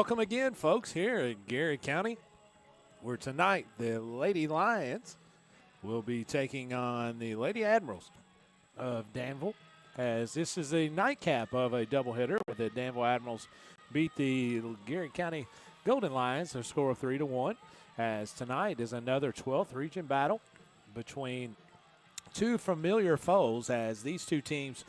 Welcome again, folks, here at Garrard County, where tonight the Lady Lions will be taking on the Lady Admirals of Danville, as this is a nightcap of a doubleheader where the Danville Admirals beat the Garrard County Golden Lions, a score of 3-1, as tonight is another 12th region battle between two familiar foes, as these two teams,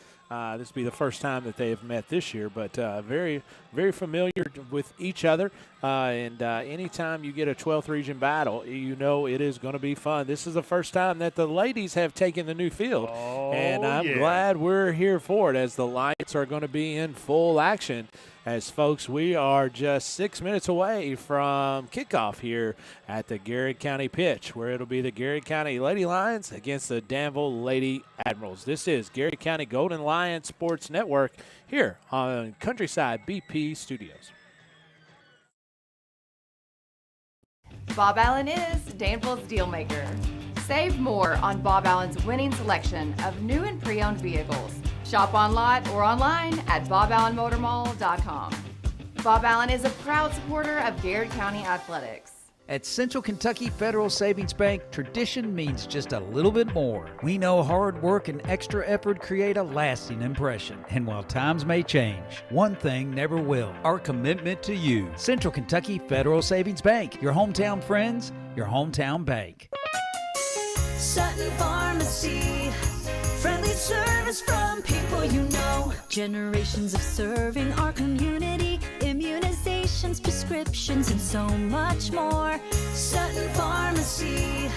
this will be the first time that they have met this year, but very, very familiar with each other. And anytime you get a 12th region battle, you know it is going to be fun. This is the first time that the ladies have taken the new field, and I'm glad we're here for it, as the Lions are going to be in full action. As folks, we are just 6 minutes away from kickoff here at the Garrard County pitch, where it'll be the Garrard County Lady Lions against the Danville Lady Admirals. This is Garrard County Golden Lions Sports Network here on Countryside BP Studios. Bob Allen is Danville's deal maker. Save more on Bob Allen's winning selection of new and pre-owned vehicles. Shop on lot or online at boballenmotormall.com. Bob Allen is a proud supporter of Garrard County Athletics. At Central Kentucky Federal Savings Bank, tradition means just a little bit more. We know hard work and extra effort create a lasting impression. And while times may change, one thing never will: our commitment to you. Central Kentucky Federal Savings Bank, your hometown friends, your hometown bank. Sutton Pharmacy, friendly service from people you know. Generations of serving our community, immunizations, prescriptions, and so much more. Sutton Pharmacy,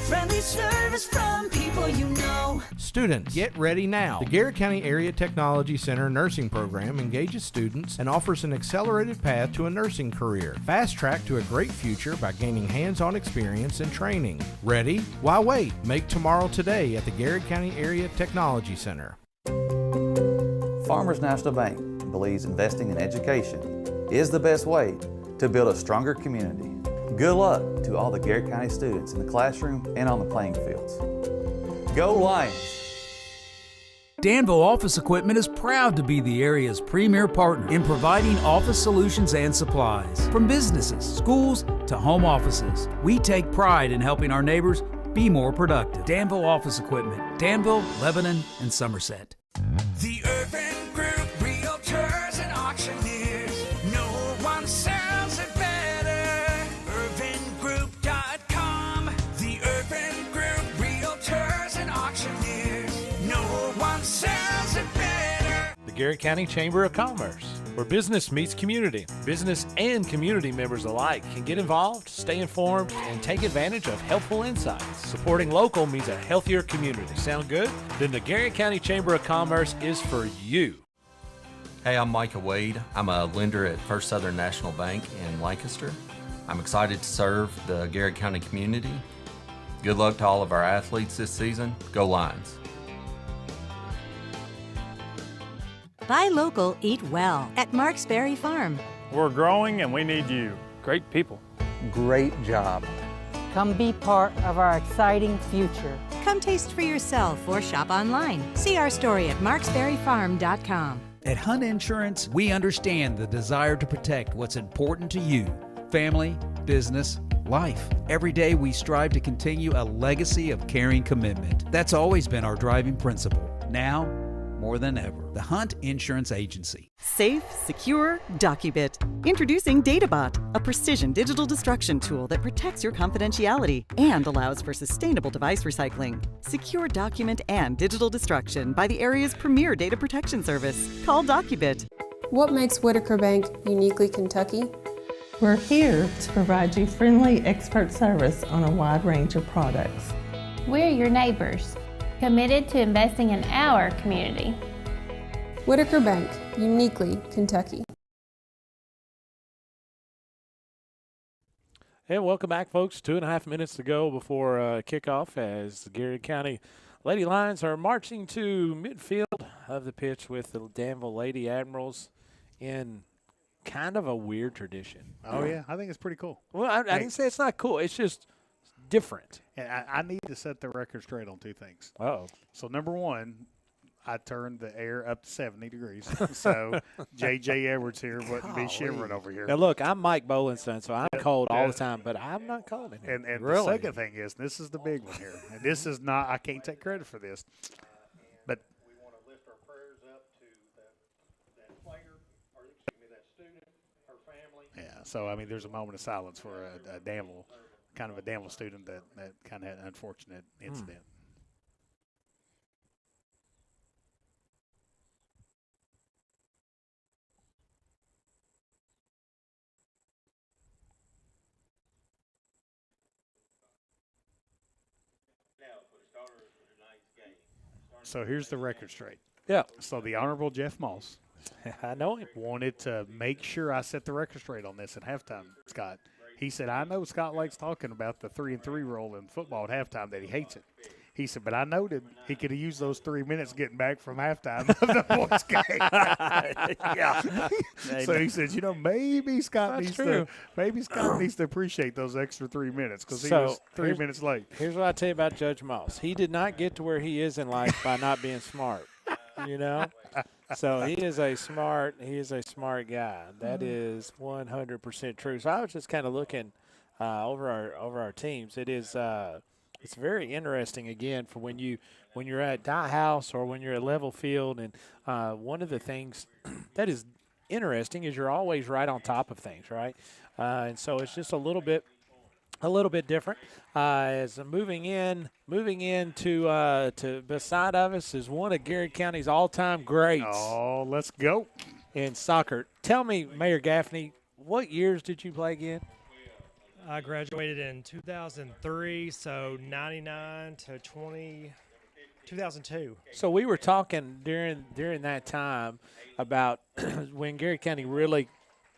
friendly service from people you know. Students, get ready now. The Garrard County Area Technology Center nursing program engages students and offers an accelerated path to a nursing career. Fast track to a great future by gaining hands-on experience and training. Ready? Why wait? Make tomorrow today at the Garrard County Area Technology Center. Farmers National Bank believes investing in education is the best way to build a stronger community. Good luck to all the Garrard County students in the classroom and on the playing fields. Go Lions! Danville Office Equipment is proud to be the area's premier partner in providing office solutions and supplies. From businesses, schools, to home offices, we take pride in helping our neighbors be more productive. Danville Office Equipment, Danville, Lebanon, and Somerset. The Urban Group Realtors and Auctioneers. No one sells it better. UrbanGroup.com. The Urban Group Realtors and Auctioneers. No one sells it better. The Garrard County Chamber of Commerce, where business meets community. Business and community members alike can get involved, stay informed, and take advantage of helpful insights. Supporting local means a healthier community. Sound good? Then the Garrard County Chamber of Commerce is for you. Hey, I'm Micah Wade. I'm a lender at First Southern National Bank in Lancaster. I'm excited to serve the Garrard County community. Good luck to all of our athletes this season. Go Lions. Buy local, eat well at Marks Berry Farm. We're growing and we need you. Great people. Great job. Come be part of our exciting future. Come taste for yourself or shop online. See our story at marksberryfarm.com. At Hunt Insurance, we understand the desire to protect what's important to you: family, business, life. Every day we strive to continue a legacy of caring commitment. That's always been our driving principle. Now, more than ever, the Hunt Insurance Agency. Safe, secure, Docubit. Introducing DataBot, a precision digital destruction tool that protects your confidentiality and allows for sustainable device recycling. Secure document and digital destruction by the area's premier data protection service. Call Docubit. What makes Whitaker Bank uniquely Kentucky? We're here to provide you friendly expert service on a wide range of products. We're your neighbors, committed to investing in our community. Whitaker Bank, uniquely Kentucky. And welcome back, folks. 2.5 minutes to go before kickoff, as the Garrard County Lady Lions are marching to midfield of the pitch with the Danville Lady Admirals in kind of a weird tradition. Oh, yeah. I think it's pretty cool. Well, I didn't say it's not cool. It's just different. And I need to set the record straight on two things. Uh-oh. So, number one, I turned the air up to 70 degrees. So J.J. Edwards here wouldn't be shivering over here. Now, look, I'm Mike Boland's son, so I'm cold all the time, but I'm not cold in here. And really? the second thing is, this is the big one here. And this is not, I can't take credit for this, but we want to lift our prayers up to that player, or excuse me, that student, her family. Yeah, so, I mean, there's a moment of silence for a Danville, kind of a Danville student that kind of had an unfortunate incident. So here's the record straight. Yeah. So the Honorable Jeff Moss, I know him, wanted to make sure I set the record straight on this at halftime, Scott. He said, I know Scott Lake's talking about the 3-and-3 rule in football at halftime, that he hates it. He said, but I noted he could have used those 3 minutes getting back from halftime of the boys' game. Yeah. So he said, maybe Scott needs to appreciate those extra 3 minutes because he was 3 minutes late. Here's what I tell you about Judge Moss. He did not get to where he is in life by not being smart. So he is a smart guy. That is 100% true. So I was just kind of looking over our teams. It is it's very interesting again for when you're at Dye House or when you're at Level Field, and one of the things that is interesting is you're always right on top of things, right? And so it's just a little bit different. As moving in to beside of us is one of Garrard County's all-time greats. Oh, let's go in soccer. Tell me, Mayor Gaffney, what years did you play again? I graduated in 2003, so 99 to 2002. So we were talking during that time about when Garrard County really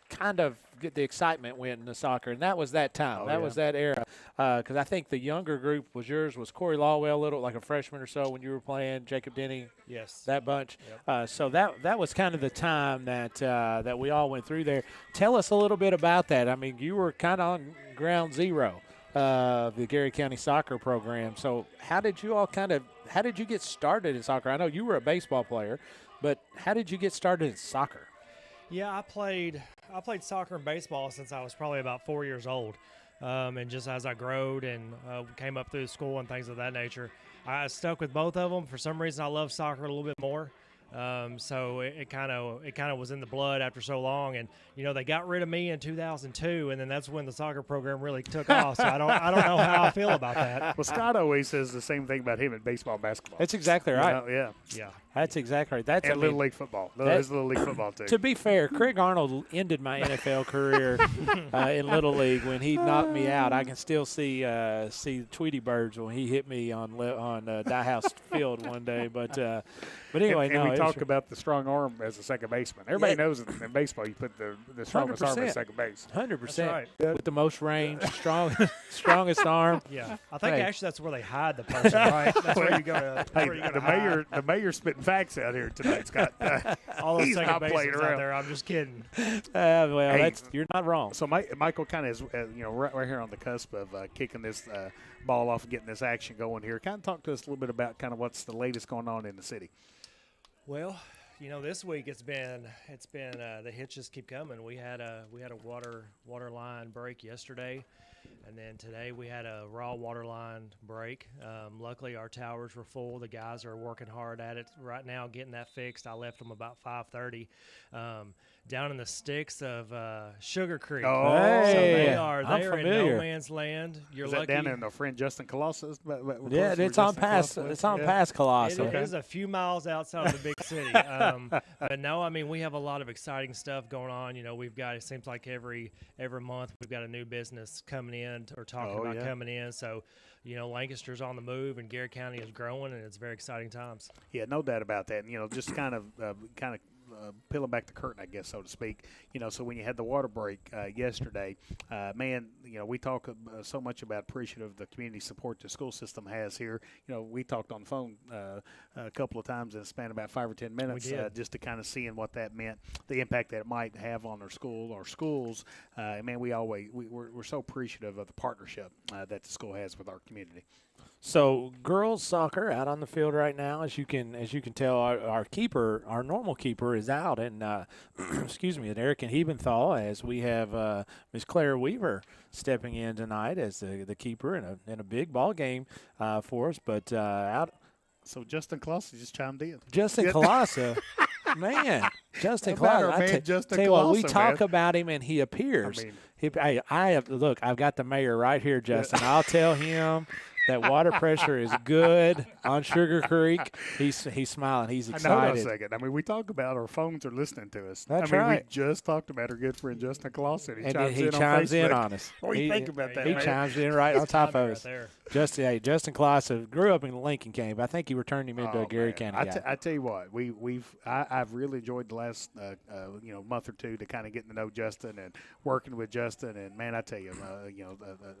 kind of get the excitement went into soccer, and that was that time. That was that era. Because I think the younger group was yours, was Corey Lawwell, little like a freshman or so when you were playing, Jacob Denny. Yes. That bunch. Yep. So that was kind of the time that we all went through there. Tell us a little bit about that. I mean, you were kind of on ground zero of the Garrard County soccer program. So how did you get started in soccer? I know you were a baseball player, but how did you get started in soccer? Yeah, I played soccer and baseball since I was probably about 4 years old. And just as I growed and came up through school and things of that nature, I stuck with both of them. For some reason, I love soccer a little bit more. So it kind of was in the blood after so long, and they got rid of me in 2002, and then that's when the soccer program really took off. So I don't know how I feel about that. Well, Scott always says the same thing about him in baseball and basketball. That's exactly right. Yeah. That's exactly right. That's Little League football. There's Little League football too. To be fair, Craig Arnold ended my NFL career in Little League when he knocked me out. I can still see Tweety Birds when he hit me on Dye House Field one day. But anyway, and we talk about the strong arm as a second baseman. Everybody knows in baseball you put the strongest arm at second base. 100%. Right. With the most range, strongest arm. Yeah, I think actually that's where they hide the person, right? That's where you go. The mayor spitting facts out here tonight, Scott. All those He's second not playing bases out around. there. I'm just kidding. You're not wrong. So Michael kind of is, right here on the cusp of kicking this ball off and getting this action going here. Kind of talk to us a little bit about kind of what's the latest going on in the city. Well, this week it's been the hitches keep coming. We had a water line break yesterday, and then today we had a raw water line break. Luckily, our towers were full. The guys are working hard at it right now, getting that fixed. I left them about 5:30. Down in the sticks of Sugar Creek. Oh, so they I'm are familiar. in no man's land. You're is lucky. that down in our friend Justin Colossus? Yeah, it's on past Colossus. It is a few miles outside of the big city. But no, I mean, we have a lot of exciting stuff going on. We've got, it seems like every month we've got a new business coming in or talking about coming in. So, Lancaster's on the move and Garrard County is growing, and it's very exciting times. Yeah, no doubt about that. And, just kind of peeling back the curtain, I guess, so to speak. So when you had the water break yesterday, man, we talk so much about appreciative of the community support the school system has here. We talked on the phone a couple of times in a span about 5 or 10 minutes just to kind of seeing what that meant, the impact that it might have on our schools. Man, we're so appreciative of the partnership that the school has with our community. So girls soccer out on the field right now, as you can tell, our normal keeper is out, and excuse me, at Eric and Hebenthal, as we have Miss Claire Weaver stepping in tonight as the keeper in a big ball game for us, but out. So Justin Colossi just chimed in. Justin Colossi, man, Justin Colossi. Tell you what, we talk about him and he appears. I've got the mayor right here, Justin. I'll tell him that water pressure is good on Sugar Creek. He's smiling. He's excited. Hold on a second. We talk about our phones are listening to us. That's right. We just talked about our good friend Justin Colossi. He chimes in on us. What do you think about that, He man? chimes in right on top of us. Justin Colossi grew up in Lincoln County, but I think he returned him into a Gary County guy. I tell you what, I've really enjoyed the last month or two to kind of getting to know Justin and working with Justin, and man, I tell you,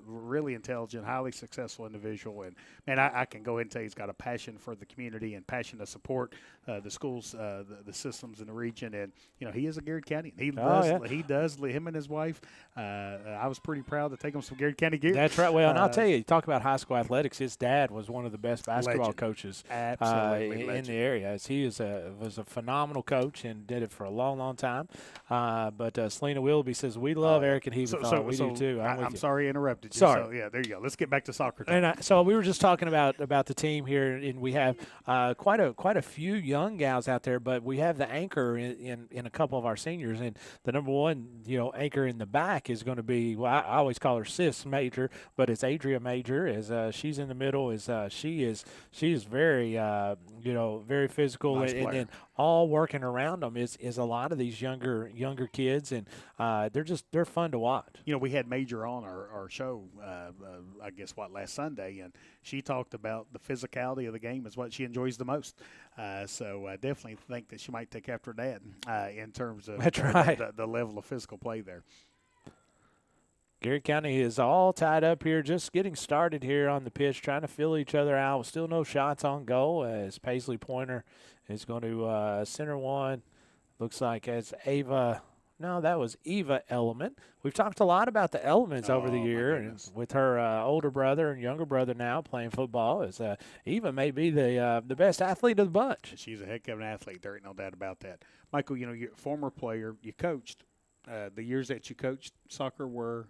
really intelligent, highly successful individual. And man, I can go ahead and tell he's got a passion for the community and passion to support the schools, the systems in the region. And he is a Garrard County. He does. Him and his wife. I was pretty proud to take him some Garrard County gear. That's right. Well, and I'll tell you, talk about high school athletics. His dad was one of the best basketball coaches in the area. As he was a phenomenal coach and did it for a long, long time. But Selena Willoughby says we love Eric and Hebenthal. We do too. I'm sorry I interrupted you. Sorry. So, yeah, there you go. Let's get back to soccer. So we were just talking about the team here, and we have quite a few young gals out there, but we have the anchor in a couple of our seniors, and the number one anchor in the back is going to be, well, I always call her Sis Major, but it's Adria Major. As she's in the middle, she is very very physical, nice and then all working around them is a lot of these younger kids, and they're fun to watch. We had Major on our show, I guess last Sunday, and she talked about the physicality of the game is what she enjoys the most. So I definitely think that she might take after Dad in terms of That's right. the level of physical play there. Garrett County is all tied up here, just getting started here on the pitch, trying to fill each other out. Still no shots on goal as Paisley Pointer is going to center one. Looks like as Ava. No, that was Eva Element. We've talked a lot about the Elements over the year, and with her older brother and younger brother now playing football. As Eva may be the best athlete of the bunch. She's a heck of an athlete. There ain't no doubt about that. Michael, you're a former player. You coached. The years that you coached soccer were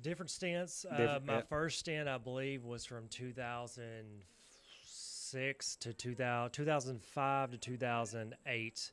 different stints. My first stint, I believe, was from 2006 to 2005 to 2008.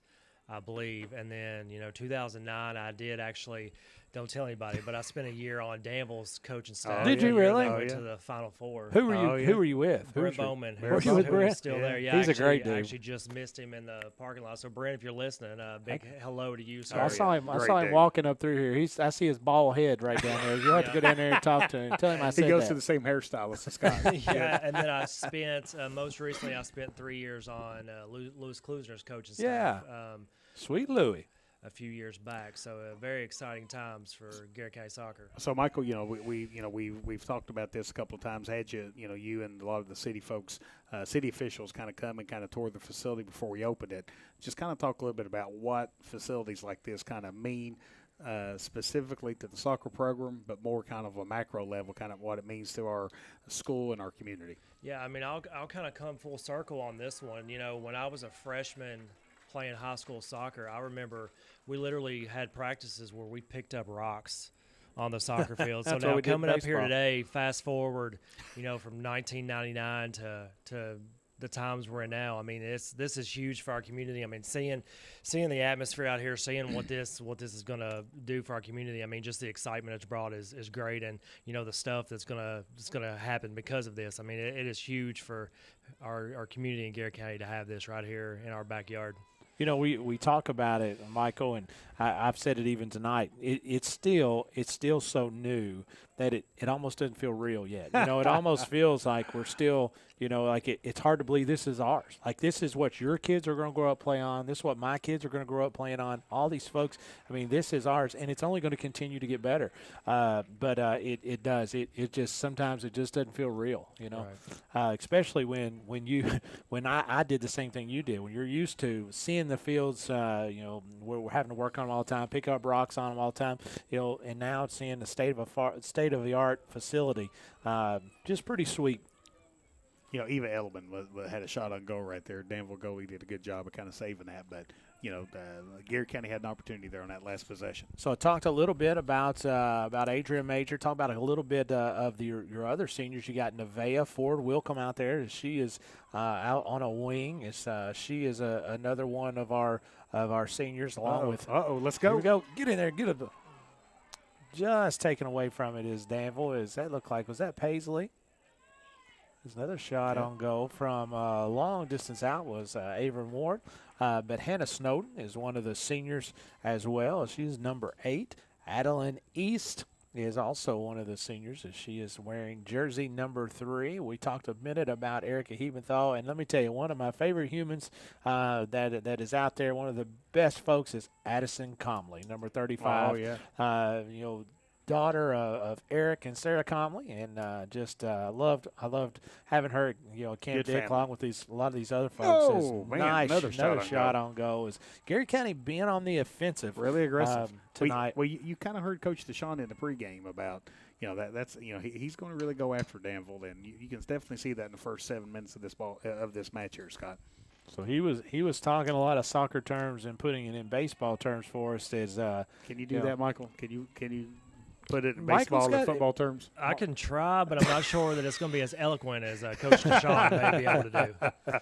I believe, and then 2009 I did actually, don't tell anybody, but I spent a year on Danville's coaching staff. Did you really? They went to the Final Four. Who were you? Who were you with? Brent Bowman. Were you with Brent? He's still there. Yeah, he's a great dude. I actually just missed him in the parking lot. So Brent, if you're listening, big hello to you. I saw him. I saw him walking up through here. I see his bald head right down there. You have to go down there and talk to him. Tell him I said he goes that. to the same hairstylist as Scott. Yeah, and then I spent most recently I spent 3 years on Louis Klusner's coaching staff. Yeah. Sweet Louis. A few years back, so very exciting times for Garrett County soccer. So, Michael, we've talked about this a couple of times. Had you and a lot of the city folks, city officials, kind of come and kind of tour the facility before we opened it. Just kind of talk a little bit about what facilities like this kind of mean specifically to the soccer program, but more kind of a macro level, kind of what it means to our school and our community. Yeah, I'll kind of come full circle on this one. When I was a freshman playing high school soccer, I remember we literally had practices where we picked up rocks on the soccer field. So now coming up here today, fast forward, from 1999 to the times we're in now. This is huge for our community. Seeing the atmosphere out here, seeing what this is going to do for our community. Just the excitement it's brought is great, and the stuff that's going to happen because of this. It is huge for our community in Garrett County to have this right here in our backyard. we talk about it, Michael, and I've said it even tonight. It's still so new that it almost doesn't feel real yet. It almost feels like we're still, like it's hard to believe this is ours. Like this is what your kids are going to grow up playing on. This is what my kids are going to grow up playing on. All these folks, this is ours, and it's only going to continue to get better. But it does. It just sometimes it just doesn't feel real. Right. Especially when I did the same thing you did. When you're used to seeing the fields, we're having to work on them all the time, pick up rocks on them all the time, and now seeing the state of the art facility, just pretty sweet. Eva Edelman had a shot on goal right there. Danville goalie did a good job of kind of saving that, but Garrett County had an opportunity there on that last possession. So I talked a little bit about Adrian Major. Talk about a little bit of your other seniors. You got Nevaeh Ford will come out there. She is out on a wing. She is another one of our seniors along with. Let's go. Here we go. Get in there. Get it. Just taken away from it is Danville. Was that Paisley? There's another shot on goal from long distance out was Avon Ward. But Hannah Snowden is one of the seniors as well. She's number 8. Adeline East is also one of the seniors as she is wearing jersey number 3. We talked a minute about Erica Hebenthal, and let me tell you, one of my favorite humans that is out there, one of the best folks is Addison Comley, number 35. Oh, yeah. Daughter of Eric and Sarah Comley, and I loved having her, Camp Dick along with a lot of these other folks. Nice, another shot on goal. Is Gary County being on the offensive, really aggressive tonight? You kind of heard Coach Deshaun in the pregame about that's he's going to really go after Danville, and you can definitely see that in the first 7 minutes of this match here, Scott. So he was talking a lot of soccer terms and putting it in baseball terms for us. As can you do that, Michael? Can you put it in baseball and football terms? I can try, but I'm not sure that it's going to be as eloquent as Coach Deshaun may be able to do.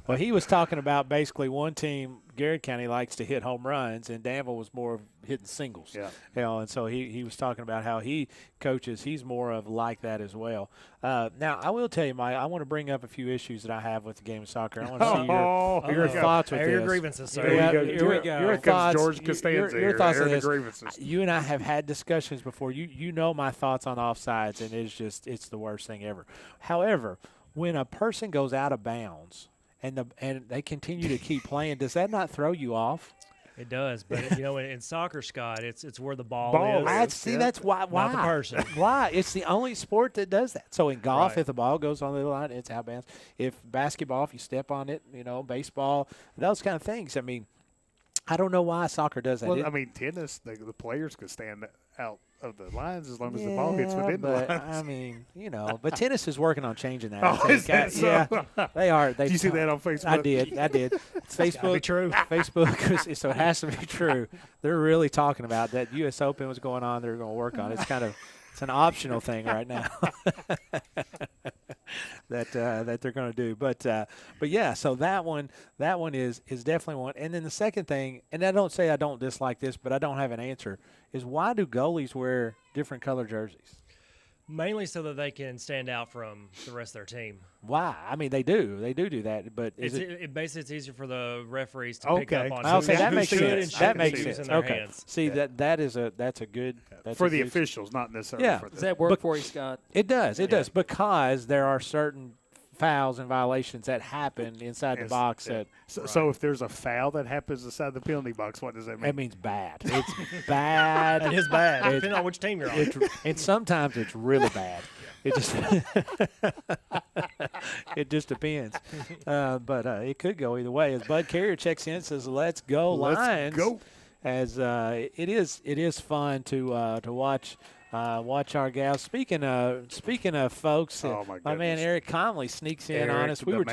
Well, he was talking about basically one team, Garrett County, likes to hit home runs, and Danville was more of hitting singles. Yeah. And so he was talking about how he coaches. He's more of like that as well. Now, I will tell you, Mike, I want to bring up a few issues that I have with the game of soccer. I want to see your thoughts with this. Your grievances, sir. Here we go. Your thoughts. George Costanza your thoughts on this. Grievances. You and I have had discussions before. You know my thoughts on offsides, and it's the worst thing ever. However, when a person goes out of bounds and they continue to keep playing, does that not throw you off? It does, but in soccer, Scott, it's where the ball is. That's why. Not the person. Why? It's the only sport that does that. So in golf, if the ball goes on the line, it's out of bounds. If basketball, if you step on it, baseball, those kind of things. I don't know why soccer does that. Well, tennis, the players could stand out of the lines as long as the ball hits within the lines. But tennis is working on changing that. Oh, is that so? Yeah, they are. Did you see that on Facebook? I did. It's Facebook. Be true. Facebook, so it has to be true. They're really talking about that. U.S. Open was going on. They're going to work on it. It's an optional thing right now that they're going to do. But yeah, so that one is definitely one. And then the second thing, and I don't say I don't dislike this, but I don't have an answer, is why do goalies wear different color jerseys? Mainly so that they can stand out from the rest of their team. Why? They do that, but basically it's easier for the referees to pick up on. Okay, that makes sense. And That makes sense. in their hands. See, that's a good for the officials, not necessarily for the. Does that work for you, Scott? It does. It does, because there are certain fouls and violations that happen inside the box. So if there's a foul that happens inside the penalty box, what does that mean? That means bad. It's bad. It is bad, depending on which team you're on. And sometimes it's really bad. It just it just depends. But it could go either way. As Bud Carrier checks in and says, "Let's go Lions!" Let's go. As it is fun to watch. Watch our gals. Speaking of folks, my man Eric Comley sneaks in on us. We were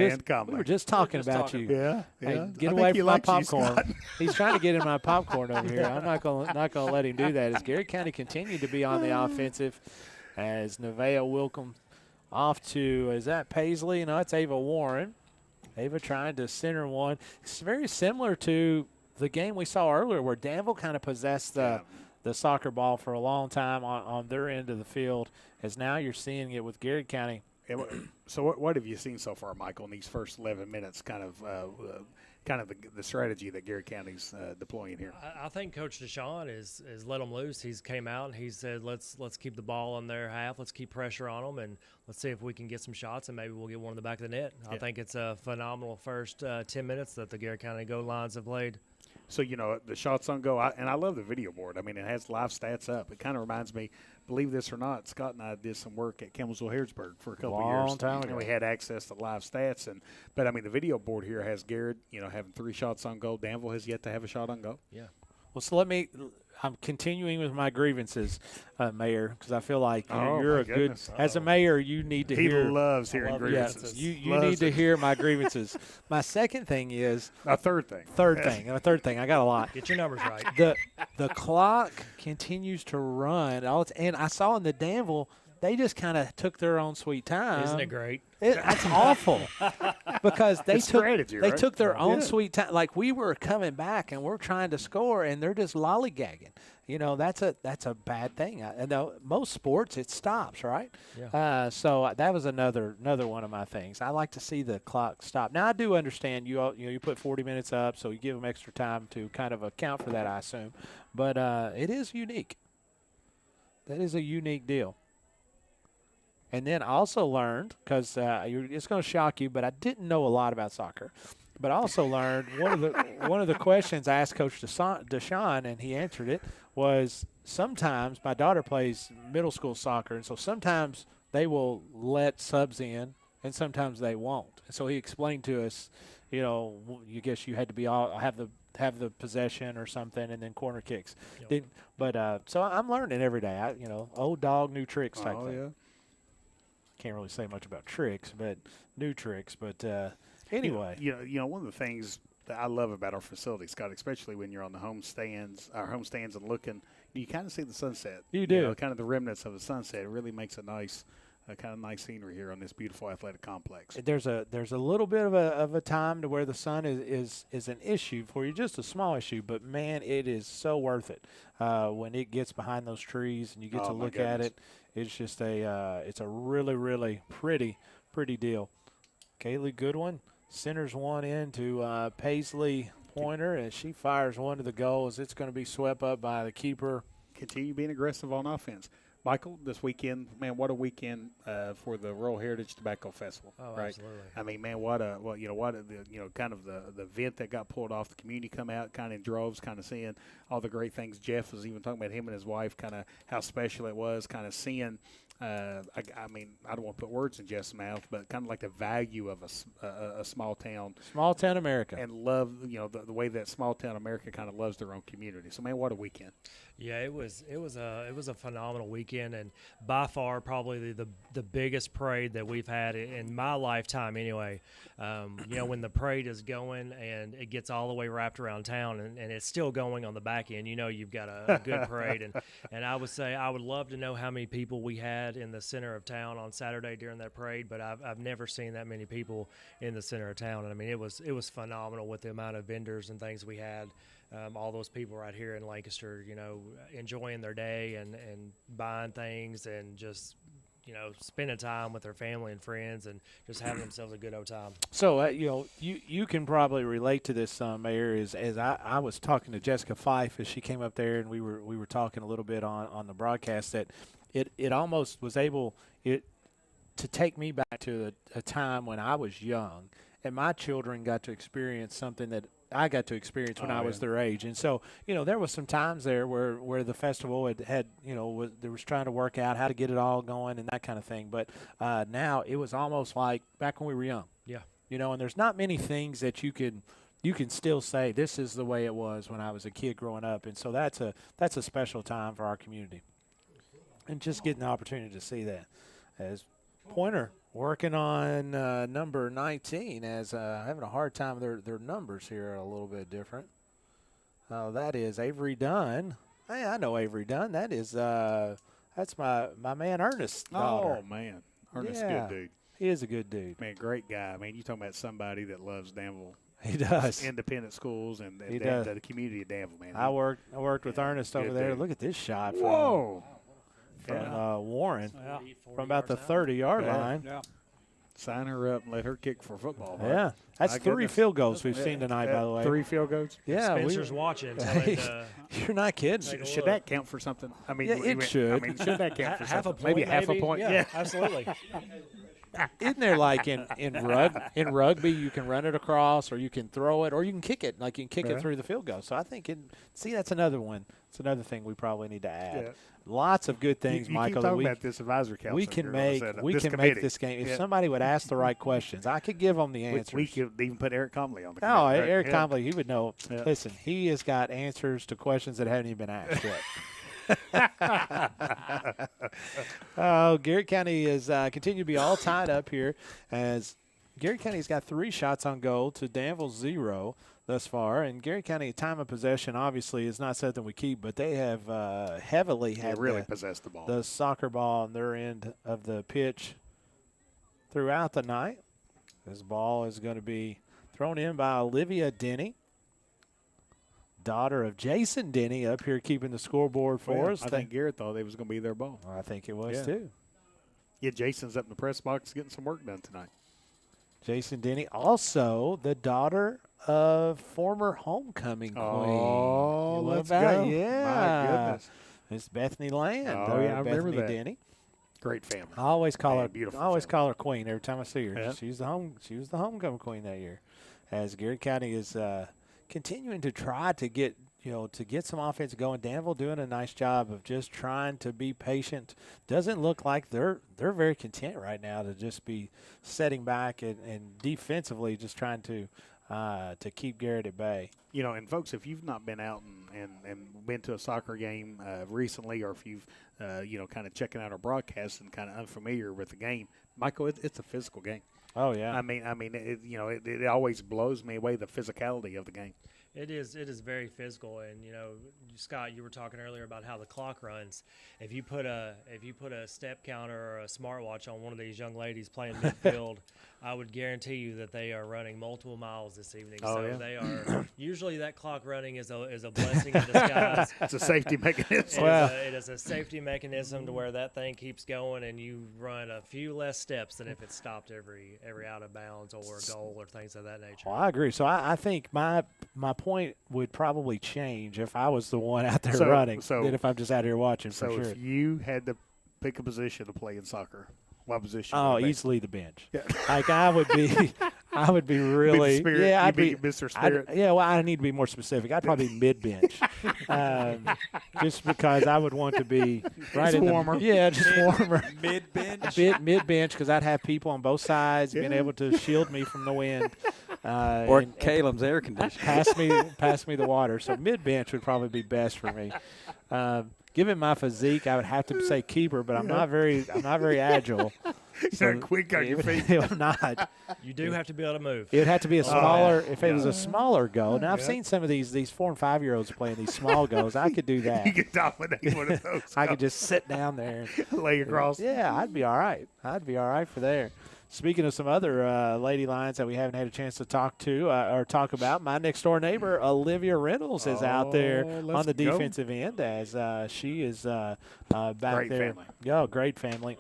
just talking about you. Yeah. Hey, get away from my popcorn. He's trying to get in my popcorn over here. I'm not gonna let him do that. As Garrett County continued to be on the offensive, as Nevaeh Wilcom off to, is that Paisley? No, it's Ava Warren. Ava trying to center one. It's very similar to the game we saw earlier, where Danville kind of possessed the soccer ball for a long time on their end of the field, as now you're seeing it with Garrett County. So what have you seen so far, Michael, in these first 11 minutes? Kind of kind of the strategy that Garrett County's deploying here. I think Coach Deshaun is let them loose. He's came out and he said, let's keep the ball on their half. Let's keep pressure on them, and let's see if we can get some shots, and maybe we'll get one in the back of the net. I think it's a phenomenal first 10 minutes that the Garrett County Go Lions have played. So, the shots on goal, and I love the video board. I mean, it has live stats up. It kind of reminds me, believe this or not, Scott and I did some work at Campbellsville-Harrodsburg for a couple of years. Long time ago. And we had access to live stats. But the video board here has Garrett, having 3 shots on goal. Danville has yet to have a shot on goal. Yeah. Well, so I'm continuing with my grievances, Mayor, because I feel like you're a good – as a mayor, you need to hear – He loves hearing grievances. You need to hear my grievances. My second thing is – A third thing. A third thing. I got a lot. Get your numbers right. The clock continues to run. And I saw in the Danville – they just kind of took their own sweet time. Isn't it great? That's awful because they took their own Yeah. sweet time. Like we were coming back and we're trying to score, and they're just lollygagging. That's a bad thing. I know most sports it stops, right? Yeah. So that was another one of my things. I like to see the clock stop. Now I do understand you put 40 minutes up, so you give them extra time to kind of account for that, I assume. But it is unique. That is a unique deal. And then I also learned, because it's going to shock you, but I didn't know a lot about soccer. But I also learned one of the questions I asked Coach Deshaun, and he answered it, was sometimes my daughter plays middle school soccer, and so sometimes they will let subs in, and sometimes they won't. And so he explained to us, you guess you had to be have the possession or something, and then corner kicks. Yep. So I'm learning every day. Old dog, new tricks type thing. Yeah. Can't really say much about tricks, but new tricks. But anyway, one of the things that I love about our facility, Scott, especially when you're on the home stands and looking, you kind of see the sunset. You do. Kind of the remnants of the sunset. It really makes a nice, kind of nice scenery here on this beautiful athletic complex. There's a little bit of a time to where the sun is an issue for you, just a small issue, but man, it is so worth it when it gets behind those trees and you get to look at it. It's just it's a really, really pretty deal. Kaylee Goodwin centers one into Paisley Pointer, and she fires one to the goals. It's going to be swept up by the keeper. Continue being aggressive on offense. Michael, this weekend, man, what a weekend for the Rural Heritage Tobacco Festival, right? Absolutely. I mean, man, kind of the event that got pulled off. The community come out kind of in droves, kind of seeing all the great things. Jeff was even talking about him and his wife, kind of how special it was, kind of seeing. I don't want to put words in Jeff's mouth, but kind of like the value of a small town America, and love, the way that small town America kind of loves their own community. So, man, what a weekend! Yeah, it was a phenomenal weekend, and by far probably the biggest parade that we've had in my lifetime. Anyway, when the parade is going and it gets all the way wrapped around town, and it's still going on the back end, you've got a good parade. And I would say I would love to know how many people we had in the center of town on Saturday during that parade, but I've never seen that many people in the center of town. And I mean, it was phenomenal with the amount of vendors and things we had. All those people right here in Lancaster, enjoying their day and buying things and just, spending time with their family and friends and just having themselves a good old time. So, you can probably relate to this, Mayor, as I was talking to Jessica Fife as she came up there, and we were talking a little bit on the broadcast that it almost was able to take me back to a time when I was young and my children got to experience something that I got to experience when I was their age. And so, there was some times there where the festival had there was trying to work out how to get it all going and that kind of thing. But now it was almost like back when we were young. Yeah. And there's not many things that you can still say this is the way it was when I was a kid growing up. And so that's a special time for our community. And just getting the opportunity to see that. As Pointer working on number 19, as having a hard time. Their numbers here are a little bit different. That is Avery Dunn. Hey, I know Avery Dunn. That is that's my man Ernest. Oh man, Ernest's a good dude. He is a good dude. Man, great guy. Man, you talking about somebody that loves Danville. He does. Independent schools and does. The community of Danville, man. I worked with Ernest over there. Look at this shot. Whoa. From Warren, from about the 30-yard line. Yeah. Sign her up and let her kick for football. Right? Yeah, that's My 3 goodness. field goals we've seen tonight, by the way. 3 field goals? Yeah. Spencer's watching. Tell him to You're not kidding. Should that count for something? I mean, Yeah, it should. I mean, should that count for half a something? point, Maybe half a point. Yeah, absolutely. Isn't there like in rugby you can run it across, or you can throw it, or you can kick it, like you can kick it through the field goal. So I think that's another one. It's another thing we probably need to add. Yeah. Lots of good things, you Michael. keep that talking about this advisory council. we can here, make all of a we sudden. can This make this game. If Yeah. somebody would ask the right questions, I could give them the answers. We could even put Eric Comley on the Oh, committee, right? Eric Yeah. Comley, he would know. Yeah. Listen, he has got answers to questions that haven't even been asked yet. Garrett County is continue to be all tied up here, as Garrett County's got 3 shots on goal to Danville's 0 thus far. And Garrett County time of possession obviously is not something we keep, but they have heavily had really possessed the ball. The soccer ball on their end of the pitch throughout the night. This ball is going to be thrown in by Olivia Denny, daughter of Jason Denny, up here keeping the scoreboard for us. I think Garrett thought it was going to be their ball. I think it was too. Yeah, Jason's up in the press box getting some work done tonight. Jason Denny, also the daughter of former homecoming queen. Oh, What let's about go. Yeah. My goodness. Miss Bethany Land. Oh, yeah, I remember Bethany that. Denny. Great family. I always call Man, her beautiful I always family. call her queen every time I see her. Yeah. She was the homecoming queen that year. As Garrett County is continuing to try to get some offense going. Danville doing a nice job of just trying to be patient. Doesn't look like they're very content right now to just be setting back and defensively just trying to keep Garrett at bay. You know, and folks, if you've not been out and been to a soccer game recently, or if you've, kind of checking out our broadcast and kind of unfamiliar with the game, Michael, it's a physical game. Oh, yeah. I mean, it always blows me away, the physicality of the game. It is very physical, and Scott, you were talking earlier about how the clock runs. If you put a step counter or a smartwatch on one of these young ladies playing midfield, I would guarantee you that they are running multiple miles this evening. Oh, so yeah. they are usually that clock running is a blessing in disguise. It's a safety mechanism. It is a safety mechanism to where that thing keeps going, and you run a few less steps than if it stopped every out of bounds or a goal or things of that nature. Well, I agree. So I think my point would probably change if I was the one out there running than if I'm just out here watching, for sure. So if you had to pick a position to play in soccer, what position? Oh, would it be? easily the bench. Yeah. Like I would be really. Spirit. Yeah, I'd You'd be Mr. Spirit. Well, I need to be more specific. I'd probably be mid bench, just because I would want to be right in warmer. Just warmer. Mid bench. Mid bench, because I'd have people on both sides being able to shield me from the wind. Or and Caleb's air conditioner. pass me the water. So mid bench would probably be best for me. Given my physique, I would have to say keeper, but I'm not very agile. You're not quick on your feet. I'm not. You do have to be able to move. It would have to be a smaller. If it was Yeah. a smaller goal. Now I've seen some of these 4 and 5 year olds playing these small goals. I could do that. You could dominate one of those. I could just sit down there and lay across. Yeah, I'd be all right. I'd be all right for there. Speaking of some other Lady Lions that we haven't had a chance to talk to or talk about, my next door neighbor Olivia Reynolds is out there on the defensive end as she is back Great there. family. Yeah, great family.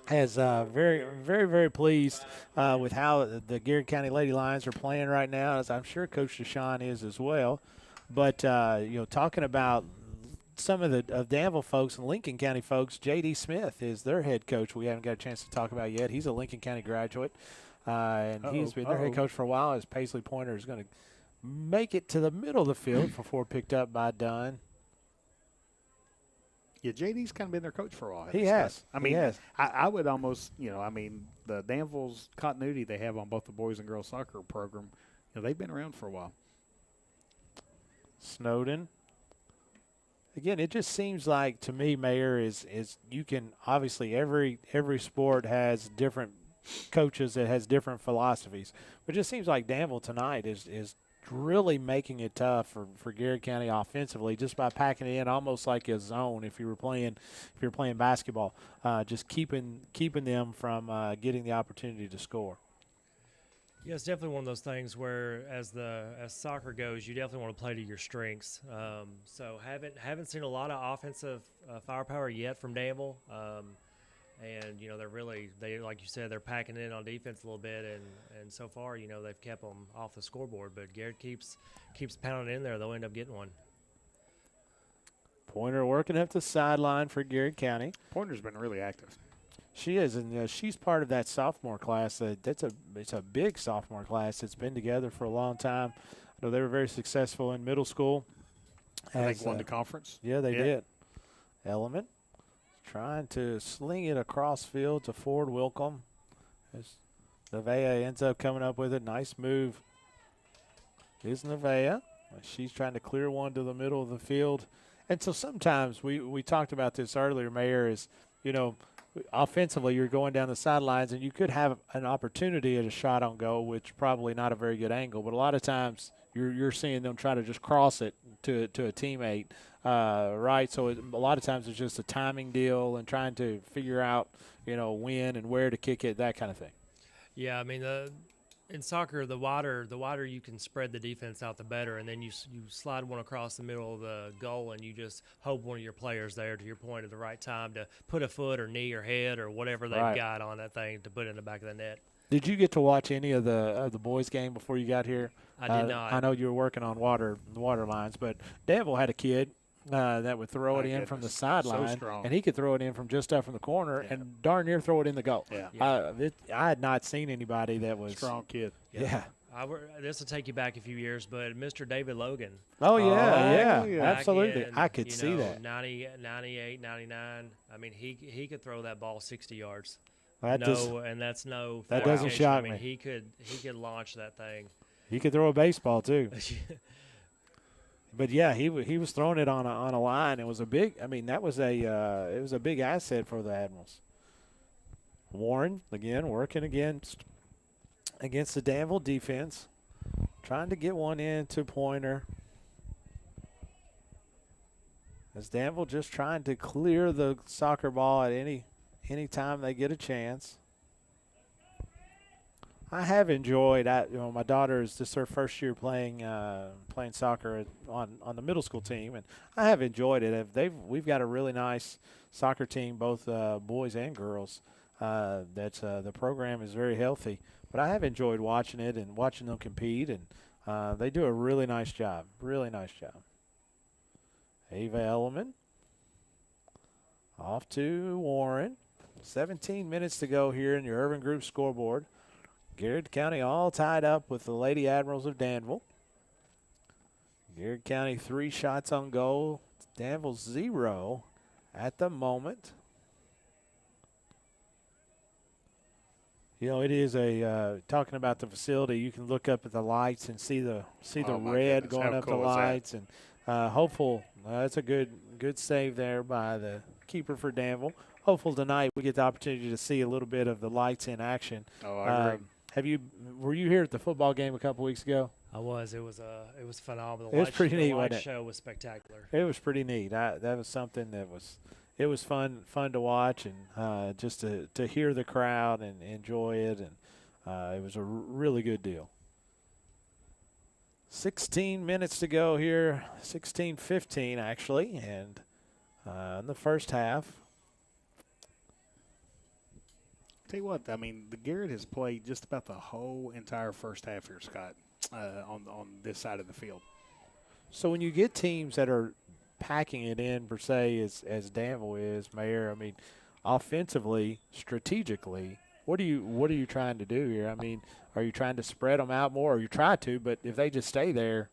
Has very, very, very pleased with how the Garrett County Lady Lions are playing right now, as I'm sure Coach Deshaun is as well. But talking about some of Danville folks and Lincoln County folks, J.D. Smith is their head coach. We haven't got a chance to talk about yet. He's a Lincoln County graduate, and he's been their head coach for a while. As Paisley Pointer is going to make it to the middle of the field before picked up by Dunn. Yeah, JD's kind of been their coach for a while. He has. I mean, He has. I would almost, the Danville's continuity they have on both the boys and girls soccer program, they've been around for a while. Snowden. Again, it just seems like to me, Mayor, is you can obviously every sport has different coaches that has different philosophies. But it just seems like Danville tonight is really making it tough for Garrett County offensively just by packing it in almost like a zone if you're playing basketball, just keeping them from getting the opportunity to score. Yeah, it's definitely one of those things where, as soccer goes, you definitely want to play to your strengths. So haven't seen a lot of offensive firepower yet from Danville. And they like you said, they're packing in on defense a little bit, and so far they've kept them off the scoreboard. But Garrett keeps pounding in there. They'll end up getting one. Pointer working up the sideline for Garrett County. Pointer's been really active. She is, and she's part of that sophomore class. It's a big sophomore class that's been together for a long time. I know they were very successful in middle school. I think won the conference. Yeah, they did. Element trying to sling it across field to Ford Wilcomb. As Nevaeh ends up coming up with it. Nice move is Nevaeh. She's trying to clear one to the middle of the field. And so sometimes we talked about this earlier, Mayor, is, offensively you're going down the sidelines and you could have an opportunity at a shot on goal, which probably not a very good angle. But a lot of times you're seeing them try to just cross it to a teammate, right? So a lot of times it's just a timing deal and trying to figure out, when and where to kick it, that kind of thing. Yeah, I mean, in soccer, the wider you can spread the defense out, the better. And then you slide one across the middle of the goal, and you just hope one of your players there, to your point, at the right time to put a foot or knee or head or whatever they've got on that thing to put in the back of the net. Did you get to watch any of the boys' game before you got here? I did not. I know you were working on water lines, but Danville had a kid that would throw it in from the sideline, and he could throw it in from just up from the corner and darn near throw it in the goal. Yeah. I had not seen anybody that was strong kid. Yeah. This will take you back a few years, but Mr. David Logan. Oh, yeah, absolutely. In, I could see that. 90, 98, 99. I mean, he could throw that ball 60 yards. That doesn't shock me. He could launch that thing. He could throw a baseball too. But yeah, he was throwing it on a line. It was a big. I mean, it was a big asset for the Admirals. Warren again working against the Danville defense, trying to get one into Pointer. As Danville just trying to clear the soccer ball at any time they get a chance. I have enjoyed. My daughter is this her first year playing soccer on the middle school team, and I have enjoyed it. We've got a really nice soccer team, both boys and girls. The program is very healthy, but I have enjoyed watching it and watching them compete, and they do a really nice job. Really nice job. Ava Elliman off to Warren. 17 minutes to go here in your Urban Group scoreboard. Garrett County all tied up with the Lady Admirals of Danville. Garrett County 3 shots on goal. Danville 0 at the moment. It is talking about the facility. You can look up at the lights and see the red going up the lights, and hopeful. That's a good save there by the keeper for Danville. Hopeful tonight we get the opportunity to see a little bit of the lights in action. Oh, I agree. Were you here at the football game a couple weeks ago? I was. It was phenomenal. It was pretty neat. The light wasn't it? show was spectacular. It was pretty neat. That was something that was fun to watch, and just to hear the crowd and enjoy it, and it was a really good deal. 16 minutes to go here, 16-15 actually, and in the first half. Tell you what, I mean, the Garrett has played just about the whole entire first half here, Scott, on this side of the field. So when you get teams that are packing it in, per se, as Danville is, Mayor, I mean, offensively, strategically, what are you trying to do here? I mean, are you trying to spread them out more? Or you try to, but if they just stay there,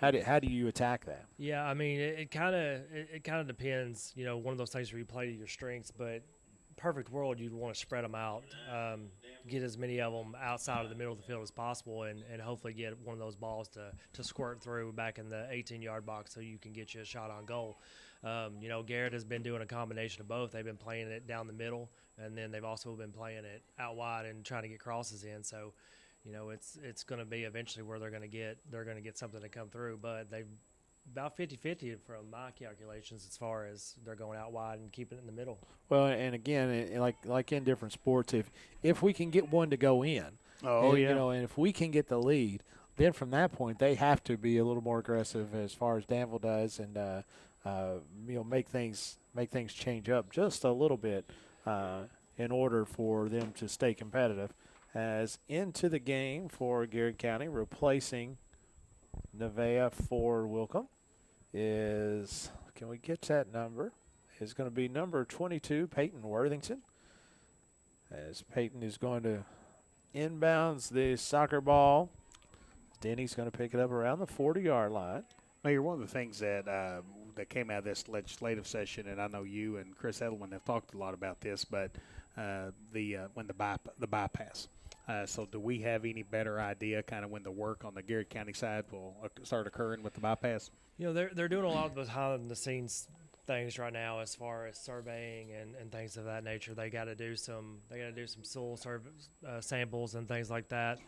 how do you attack that? Yeah, I mean, it kind of depends. One of those things where you play to your strengths, but perfect world, you'd want to spread them out, get as many of them outside of the middle of the field as possible, and hopefully get one of those balls to squirt through back in the 18-yard box so you can get you a shot on goal. Garrett has been doing a combination of both. They've been playing it down the middle, and then they've also been playing it out wide and trying to get crosses in. So, it's going to be eventually where they're going to get something to come through, but they've about 50-50 from my calculations as far as they're going out wide and keeping it in the middle. Well, and again, like in different sports, if we can get one to go in, and if we can get the lead, then from that point they have to be a little more aggressive as far as Danville does, and make things change up just a little bit. in order for them to stay competitive. As into the game for Garrard County, replacing Nevaeh for Wilcom is, can we get that number? Is going to be number 22, Peyton Worthington. As Peyton is going to inbounds the soccer ball. Denny's going to pick it up around the 40-yard line. Mayor, one of the things that that came out of this legislative session, and I know you and Chris Edelman have talked a lot about this, but the bypass. So do we have any better idea kind of when the work on the Garrard County side will start occurring with the bypass? You know, they're doing a lot of behind-the-scenes things right now as far as surveying and things of that nature. They got to do some soil samples and things like that.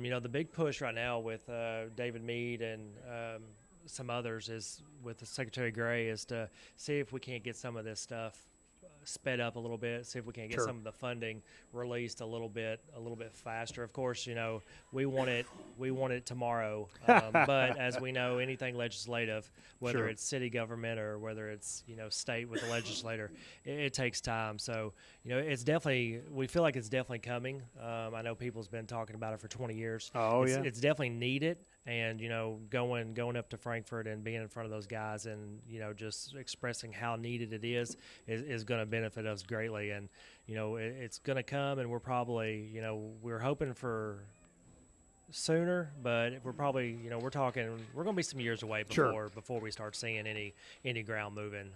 You know, the big push right now with David Mead and some others is with the Secretary Gray is to see if we can't get some of this stuff sped up a little bit, see if we can't get some of the funding released a little bit faster. Of course, you know, we want it tomorrow, but as we know, anything legislative, whether it's city government or whether it's, you know, state with the legislator, it takes time. So, you know, we feel like it's definitely coming. I know people's been talking about it for 20 years. It's definitely needed. And, you know, going up to Frankfort and being in front of those guys and, you know, just expressing how needed it is going to benefit us greatly. And, you know, it's going to come, and we're probably, you know, we're hoping for sooner, but we're probably, you know, we're going to be some years away before we start seeing any ground moving.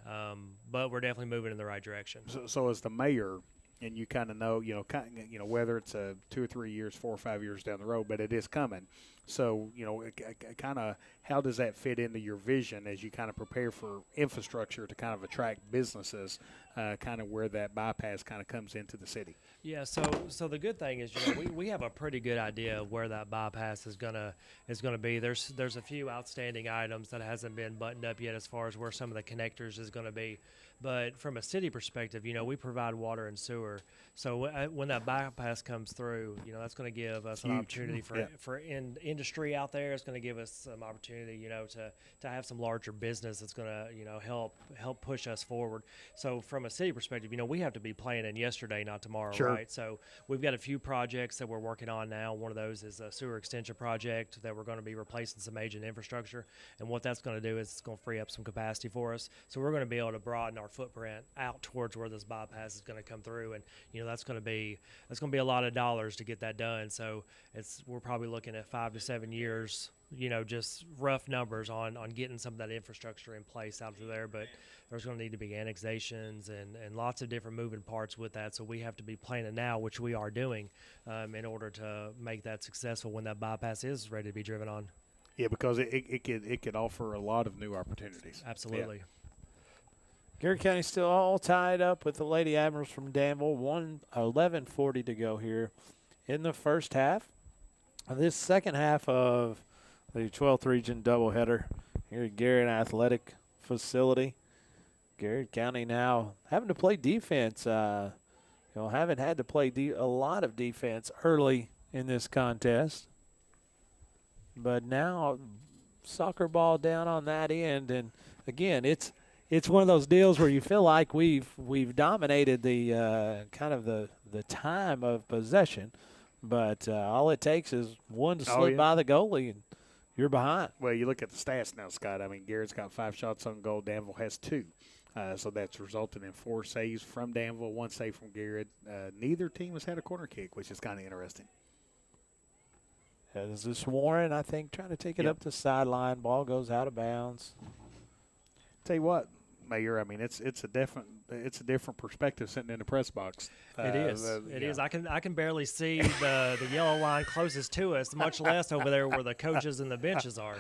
But we're definitely moving in the right direction. So as the mayor, and you kind of know, whether it's 2 or 3 years, 4 or 5 years down the road, but it is coming. So, you know, kind of how does that fit into your vision as you kind of prepare for infrastructure to kind of attract businesses, kind of where that bypass kind of comes into the city? Yeah, so the good thing is, you know, we have a pretty good idea of where that bypass is gonna be. There's a few outstanding items that hasn't been buttoned up yet as far as where some of the connectors is going to be. But from a city perspective, you know, we provide water and sewer. So when that bypass comes through, you know, that's going to give us an opportunity for industry out there. It's going to give us some opportunity, you know, to have some larger business that's going to, you know, help push us forward. So from a city perspective, you know, we have to be planning yesterday, not tomorrow, right? So we've got a few projects that we're working on now. One of those is a sewer extension project that we're going to be replacing some aging infrastructure. And what that's going to do is it's going to free up some capacity for us. So we're going to be able to broaden our footprint out towards where this bypass is going to come through, and you know that's going to be a lot of dollars to get that done. So we're probably looking at 5 to 7 years, you know, just rough numbers on getting some of that infrastructure in place out there. But there's going to need to be annexations and lots of different moving parts with that. So we have to be planning now, which we are doing, in order to make that successful when that bypass is ready to be driven on. Yeah, because it could offer a lot of new opportunities. Absolutely. Yeah. Garrard County still all tied up with the Lady Admirals from Danville. 11:40 to go here in the first half. This second half of the 12th region doubleheader here at Garrard Athletic Facility. Garrard County now having to play defense. Haven't had to play a lot of defense early in this contest. But now soccer ball down on that end. And, again, it's one of those deals where you feel like we've dominated the kind of the time of possession, but all it takes is one to slip by the goalie and you're behind. Well, you look at the stats now, Scott. I mean, Garrett's got 5 shots on goal. Danville has 2. So that's resulted in 4 saves from Danville, 1 save from Garrett. Neither team has had a corner kick, which is kind of interesting. This is Warren, I think, trying to take it up the sideline. Ball goes out of bounds. Tell you what, Mayor, I mean, it's a different perspective sitting in the press box. It is. I can barely see the yellow line closest to us, much less over there where the coaches and the benches are.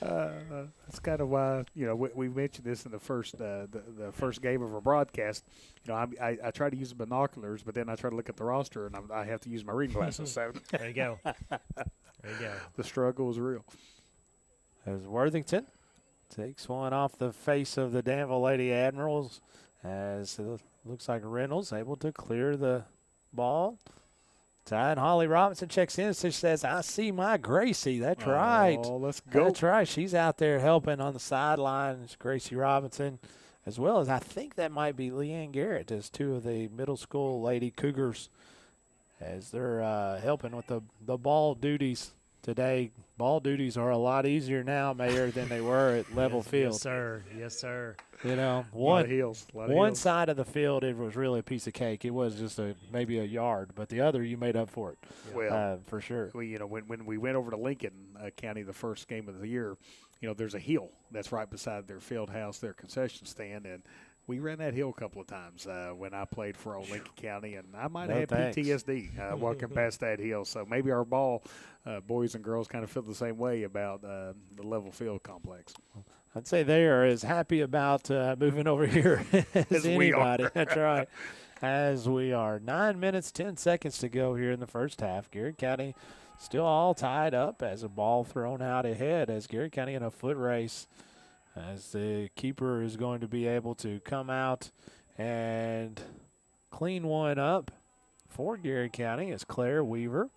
That's kind of why, you know, we mentioned this in the first game of our broadcast. You know, I try to use binoculars, but then I try to look at the roster, and I have to use my reading glasses. So there you go. There you go. The struggle is real. There's Worthington. Takes one off the face of the Danville Lady Admirals as it looks like Reynolds able to clear the ball. And Holly Robinson checks in and says, I see my Gracie. That's right. Oh, let's go. That's right. She's out there helping on the sidelines, Gracie Robinson. as well as I think that might be Leanne Garrett as two of the middle school Lady Cougars as they're helping with the ball duties today. Ball duties are a lot easier now, Mayor, than they were at level field. Yes, sir. Yes, sir. You know, one side of the field, it was really a piece of cake. It was just maybe a yard, but the other you made up for it. Well, for sure. When we went over to Lincoln County the first game of the year, there's a hill that's right beside their field house, their concession stand, and we ran that hill a couple of times when I played for old Lincoln County, and I might have PTSD walking past that hill. So maybe our ball boys and girls kind of feel the same way about the level field complex. I'd say they are as happy about moving over here as anybody. That's right. As we are. 9 minutes, 10 seconds to go here in the first half. Garrard County still all tied up as a ball thrown out ahead as Garrard County in a foot race as the keeper is going to be able to come out and clean one up for Garrard County as Claire Weaver,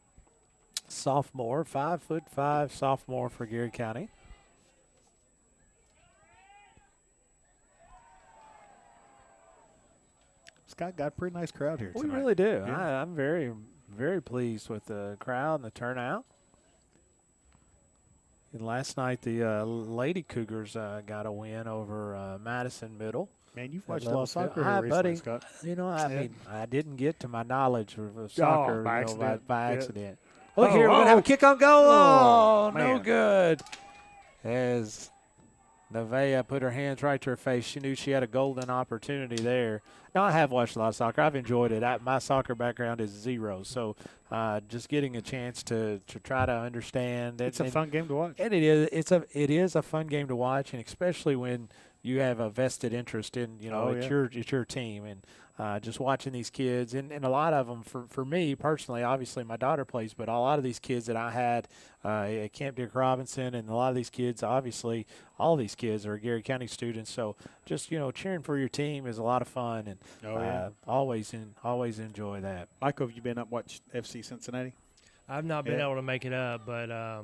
sophomore, 5'5" sophomore for Garrard County. Scott, got a pretty nice crowd here tonight. We really do. Yeah. I'm very, very pleased with the crowd and the turnout. And last night, the Lady Cougars got a win over Madison Middle. Man, you've watched a lot of soccer here recently, buddy. Scott. I mean, I didn't get to my knowledge of soccer by accident. by accident. Look here, we're going to have a kick on goal. Oh, no good. As Nevaeh put her hands right to her face, she knew she had a golden opportunity there. Now, I have watched a lot of soccer. I've enjoyed it. My soccer background is zero, so just getting a chance to try to understand. It's a fun game to watch. And it is. It is a fun game to watch, and especially when you have a vested interest in, it's your team. And just watching these kids, and a lot of them, for me personally, obviously my daughter plays, but a lot of these kids that I had at Camp Dick Robinson, and a lot of these kids, obviously, all these kids are Garrard County students. So just, cheering for your team is a lot of fun, and always enjoy that. Michael, have you been up watch FC Cincinnati? I've not been able to make it up, but I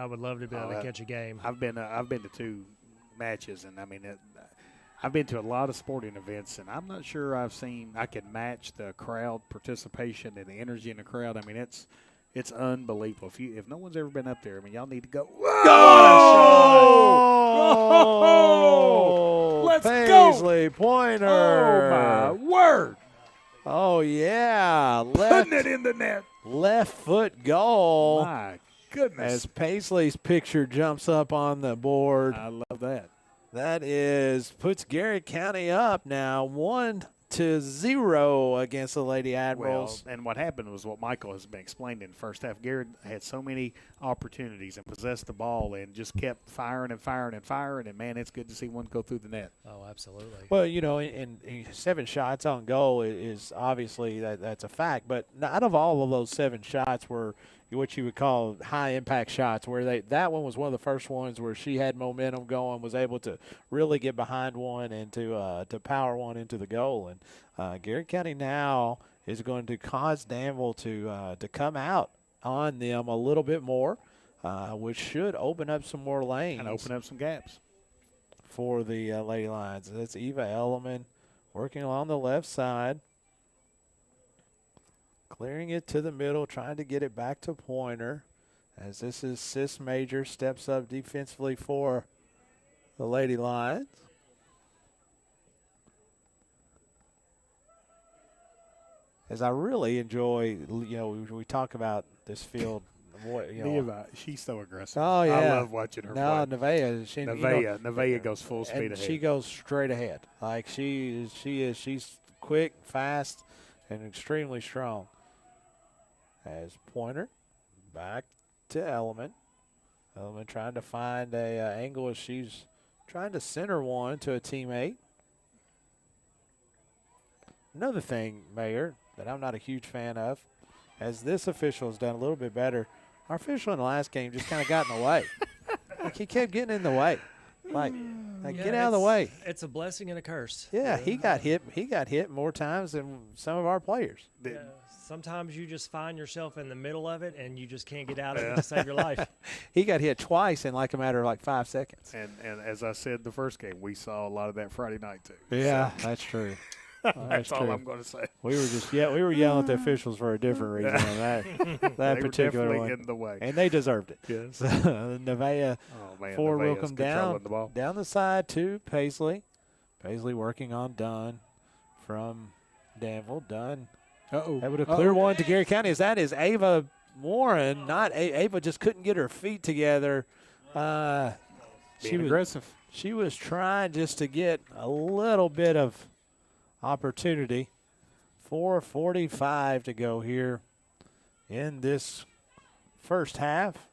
would love to be able to catch a game. I've been to 2 matches, and I mean I've been to a lot of sporting events, and I'm not sure I can match the crowd participation and the energy in the crowd. I mean, it's unbelievable. If no one's ever been up there, I mean, y'all need to go. Oh, let's Paisley go. Pointer. Oh, my word. Oh, yeah. Putting it in the net. Left foot goal. My goodness. As Paisley's picture jumps up on the board. I love that. That puts Garrard County up now 1-0 against the Lady Admirals. Well, and what happened was what Michael has been explained in the first half. Garrard had so many opportunities and possessed the ball and just kept firing and firing and firing. And, man, it's good to see one go through the net. Oh, absolutely. Well, in 7 shots on goal is obviously that's a fact. But out of all of those 7 shots were what you would call high-impact shots, where that one was one of the first ones where she had momentum going, was able to really get behind one and to power one into the goal. And Garrard County now is going to cause Danville to come out on them a little bit more, which should open up some more lanes. And open up some gaps. For the Lady Lions. That's Eva Elliman working along the left side. Clearing it to the middle, trying to get it back to Pointer. As this is Sis Major, steps up defensively for the Lady Lions. As I really enjoy, we talk about this field. She's so aggressive. Oh, yeah. I love watching her play. Nevaeh. Nevaeh goes full speed ahead. She goes straight ahead. Like she's quick, fast, and extremely strong. As Pointer back to Elliman. Elliman trying to find a angle as she's trying to center one to a teammate. Another thing, Mayor, that I'm not a huge fan of, as this official has done a little bit better, our official in the last game just kind of got in the way. Like he kept getting in the way. Like, Like, Yeah, get out of the way. It's a blessing and a curse. Yeah, he got hit. He got hit more times than some of our players. Yeah, sometimes you just find yourself in the middle of it, and you just can't get out of it to save your life. He got hit twice in like a matter of like 5 seconds. And as I said the first game, we saw a lot of that Friday night too. Yeah, that's true. That's all I'm going to say. We were yelling at the officials for a different reason on that They particular were definitely one. in the way. And they deserved it. Yes. So, Nevaeh Ford will Nevaeh's come controlling the ball. down the side to Paisley. Paisley working on Dunn from Danville. Dunn able to clear one to Garrett County. That is Ava Warren. Not Ava just couldn't get her feet together. She was aggressive. She was trying just to get a little bit of opportunity. 4:45 to go here in this first half.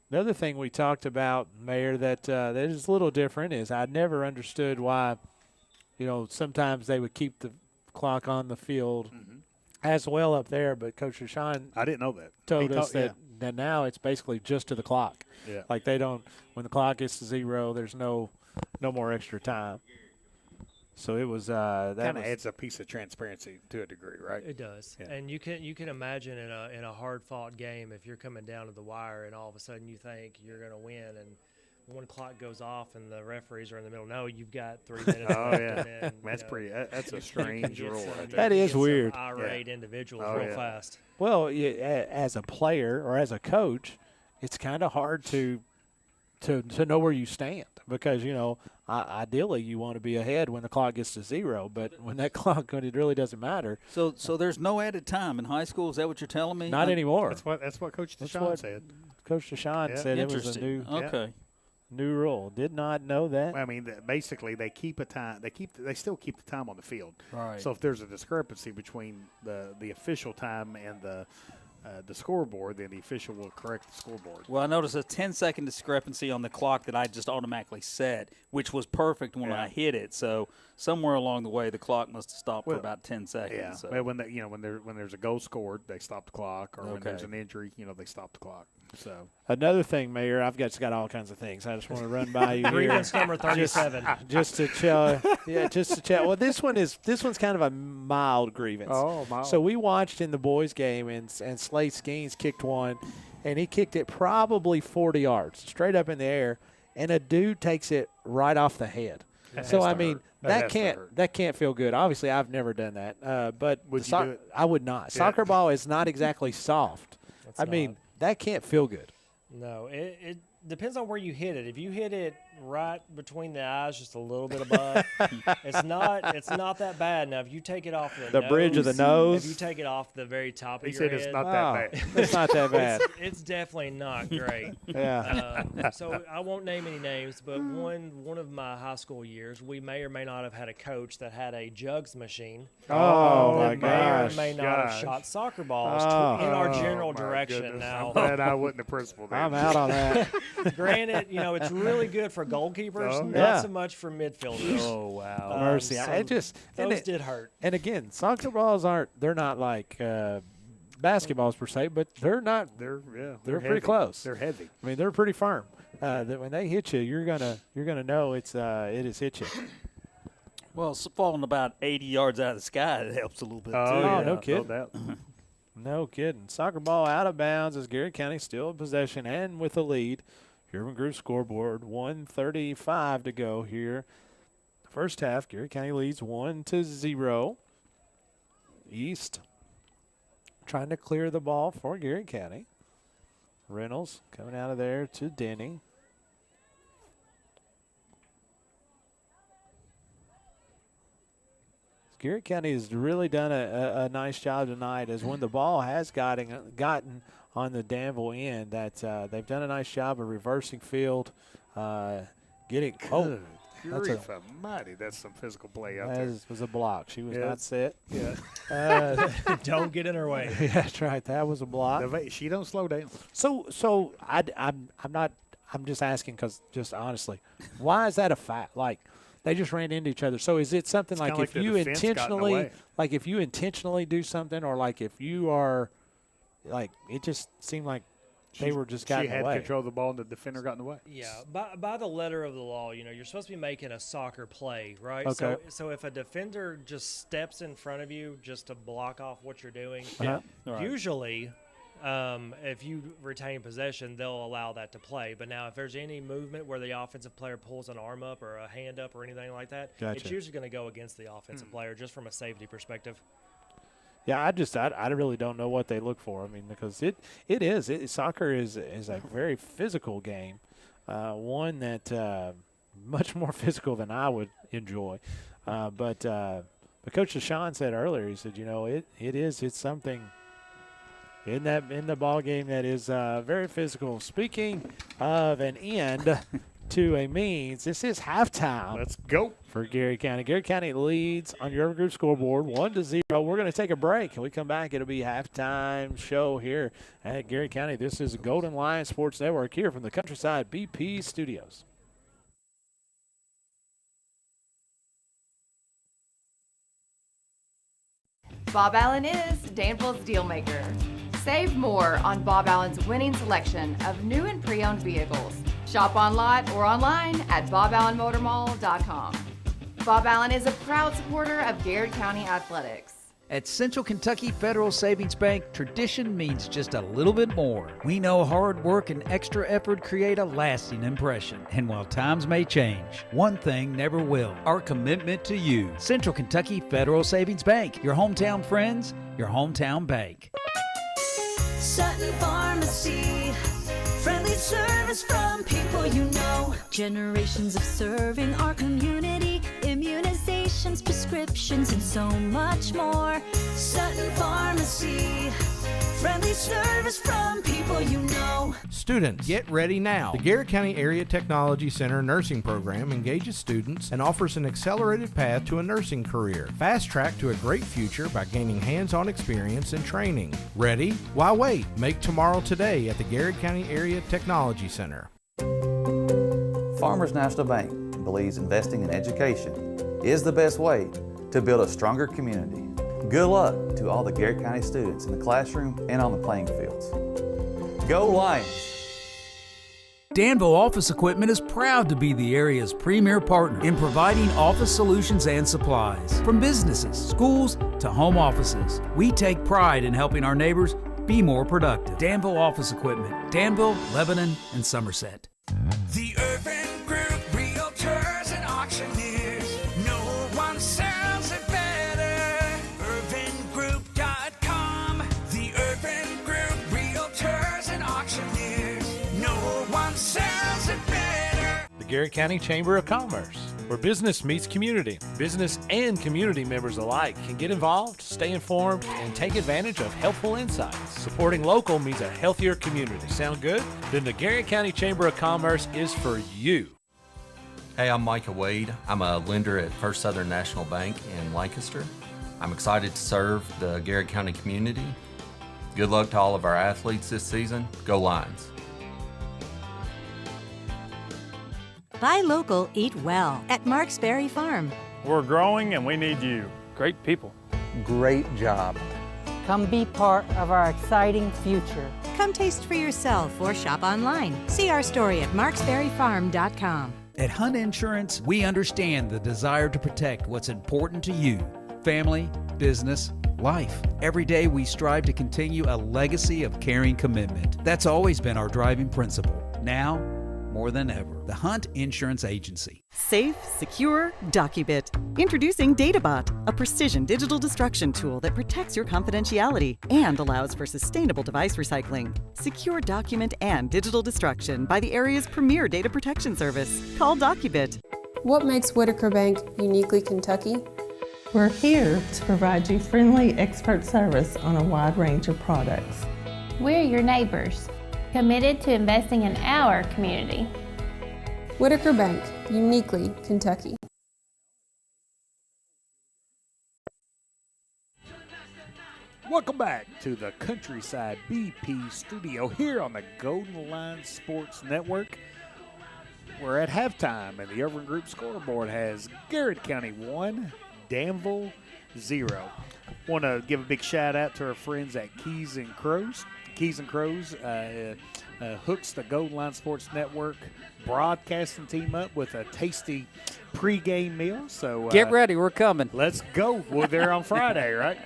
Another thing we talked about, Mayor, that is a little different is I never understood why, sometimes they would keep the clock on the field as well up there, but Coach Rashawn I didn't know that. told us that now it's basically just to the clock. Yeah. Like they don't, when the clock gets to 0, there's no more extra time. So it was that kind of adds a piece of transparency to a degree, right? It does, Yeah. and you can imagine in a hard fought game if you're coming down to the wire and all of a sudden you think you're going to win and one clock goes off and the referees are in the middle. No, you've got 3 minutes. Oh left, yeah, and then, that's a strange rule. Right there. That is some weird. Irate individuals Oh, real yeah. fast. Well, as a player or as a coach, it's kind of hard to know where you stand because ideally you want to be ahead when the clock gets to 0, but when that clock it really doesn't matter. So there's no added time in high school. Is that what you're telling me? Not anymore. That's what Coach That's Deshaun what said. Coach Deshaun said it was a Interesting. new rule. Did not know that. I mean, basically, they keep a time. They still keep the time on the field. Right. So if there's a discrepancy between the official time and the scoreboard, then the official will correct the scoreboard. Well, I noticed a 10-second discrepancy on the clock that I just automatically set, which was perfect when I hit it. So somewhere along the way, the clock must have stopped for about 10 seconds. Yeah. So. Well, when there's a goal scored, they stop the clock, or when there's an injury, they stop the clock. So another thing, Mayor, I've got all kinds of things. I just want to run by you here. Grievance number 37. Just to chat. Yeah, just to chat. Well, this one's kind of a mild grievance. Oh, mild. So we watched in the boys' game, and Slade Skeens kicked one, and he kicked it probably 40 yards, straight up in the air, and a dude takes it right off the head. So I mean, that can't feel good. Obviously, I've never done that. But would you do it? I would not. Yeah. Soccer ball is not exactly soft. I mean, that can't feel good. No, it depends on where you hit it. If you hit it right between the eyes, just a little bit above, it's not that bad. Now, if you take it off the nose, bridge of the nose, if you take it off the very top of he your said head, it's not that bad. It's not that bad. It's definitely not great. Yeah. So I won't name any names, but one of my high school years, we may or may not have had a coach that had a jugs machine. Oh that my gosh! May or may not have shot soccer balls in our general direction. Goodness. Now, I'm glad I wasn't the principal there. I'm out on that. granted, it's really good for goalkeepers, not yeah. so much for midfielders. Oh, wow. Mercy. So Those did hurt. And again, soccer balls they're not like basketballs per se, but they're not. They're pretty heavy. close. They're heavy. I mean, they're pretty firm. That when they hit you, you're gonna know it has hit you. Well, it's falling about 80 yards out of the sky. It helps a little bit, too. yeah. No kidding. No doubt. No kidding. Soccer ball out of bounds as Garrett County still in possession and with a lead. Urban Group scoreboard, 1:35 to go here. First half, Garrett County leads 1-0. East trying to clear the ball for Garrett County. Reynolds coming out of there to Denny. Garrett County has really done a nice job tonight as when the ball has gotten on the Danville end that they've done a nice job of reversing field, getting Grief almighty, that's some physical play out there. That was a block. She was not set. Yeah. Don't get in her way. Yeah, that's right. That was a block. She don't slow down. So I'm not. I'm just asking because just honestly, why is that a fact? Like they just ran into each other. So is it something like if you intentionally do something, or like if you are like it just seemed like they were just got She in the had way. control of the ball, and the defender got in the way. Yeah, by the letter of the law, you're supposed to be making a soccer play, right? Okay. So if a defender just steps in front of you just to block off what you're doing, Uh-huh. Right. usually if you retain possession, they'll allow that to play. But now if there's any movement where the offensive player pulls an arm up or a hand up or anything like that, Gotcha. it's usually going to go against the offensive player just from a safety perspective. Yeah, I really don't know what they look for. I mean, because soccer is a very physical game, one that much more physical than I would enjoy. But Coach Deshaun said earlier, he said, it's something in the ball game that is very physical. Speaking of an end to a means, this is halftime. Let's go for Garrard County. Garrard County leads on your Urban Group scoreboard 1-0. We're going to take a break. When we come back, it'll be halftime show here at Garrard County. This is Golden Lion Sports Network here from the Countryside BP Studios. Bob Allen is Danville's deal maker. Save more on Bob Allen's winning selection of new and pre-owned vehicles. Shop on lot or online at boballenmotormall.com. Bob Allen is a proud supporter of Garrard County Athletics. At Central Kentucky Federal Savings Bank, tradition means just a little bit more. We know hard work and extra effort create a lasting impression. And while times may change, one thing never will: our commitment to you. Central Kentucky Federal Savings Bank, your hometown friends, your hometown bank. Sutton Pharmacy, friendly service from people you know. Generations of serving our community, immunizations, prescriptions, and so much more. Sutton Pharmacy, friendly service from people you know. Students, get ready now. The Garrard County Area Technology Center nursing program engages students and offers an accelerated path to a nursing career. Fast track to a great future by gaining hands-on experience and training. Ready? Why wait? Make tomorrow today at the Garrard County Area Technology Center. Farmers National Bank believes investing in education is the best way to build a stronger community. Good luck to all the Garrard County students in the classroom and on the playing fields. Go Lions! Danville Office Equipment is proud to be the area's premier partner in providing office solutions and supplies. From businesses, schools, to home offices, we take pride in helping our neighbors be more productive. Danville Office Equipment, Danville, Lebanon, and Somerset. The Urban Group Realtors and Auctioneers. No one sells it better. UrbanGroup.com. The Urban Group Realtors and Auctioneers. No one sells it better. The Garrard County Chamber of Commerce, where business meets community. Business and community members alike can get involved, stay informed, and take advantage of helpful insights. Supporting local means a healthier community. Sound good? Then the Garrard County Chamber of Commerce is for you. Hey, I'm Micah Wade. I'm a lender at First Southern National Bank in Lancaster. I'm excited to serve the Garrard County community. Good luck to all of our athletes this season. Go Lions! Buy local, eat well at Marks Berry Farm. We're growing and we need you. Great people. Great job. Come be part of our exciting future. Come taste for yourself or shop online. See our story at marksberryfarm.com. At Hunt Insurance, we understand the desire to protect what's important to you: family, business, life. Every day we strive to continue a legacy of caring commitment. That's always been our driving principle. Now, more than ever, the Hunt Insurance Agency. Safe, secure, DocuBit. Introducing DataBot, a precision digital destruction tool that protects your confidentiality and allows for sustainable device recycling. Secure document and digital destruction by the area's premier data protection service. Call DocuBit. What makes Whitaker Bank uniquely Kentucky? We're here to provide you friendly expert service on a wide range of products. We're your neighbors, committed to investing in our community. Whitaker Bank, uniquely Kentucky. Welcome back to the Countryside BP Studio here on the Golden Lion Sports Network. We're at halftime, and the Urban Group scoreboard has Garrard County 1, Danville Want to give a big shout out to our friends at Keys and Crows. Keys and Crows hooks the Golden Line Sports Network broadcasting team up with a tasty pregame meal. So Get ready, we're coming. Let's go. We're there on Friday, right?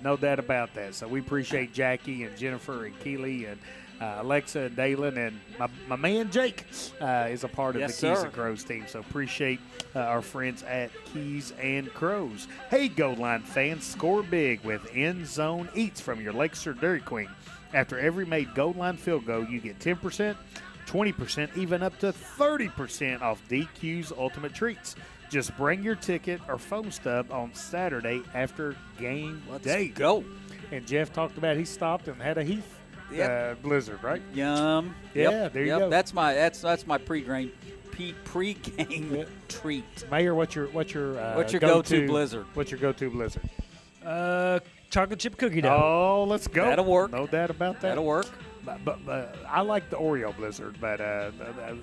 No doubt about that. So we appreciate Jackie and Jennifer and Keely and Alexa and Dalen, and my man Jake is a part of the Keys and Crows team. So appreciate our friends at Keys and Crows. Hey, Gold Line fans, score big with End Zone Eats from your Lancaster Dairy Queen. After every made Gold Line field goal, you get 10%, 20%, even up to 30% off DQ's Ultimate Treats. Just bring your ticket or phone stub on Saturday after game day. Let's go. And Jeff talked about he stopped and had a Heath blizzard, right? Yum. Yeah, there you go. That's my pre-game treat. Mayor, what's your go-to blizzard? What's your go-to blizzard? Chocolate chip cookie dough. Oh, let's go. That'll work. No doubt about that. That'll work. But I like the Oreo blizzard, but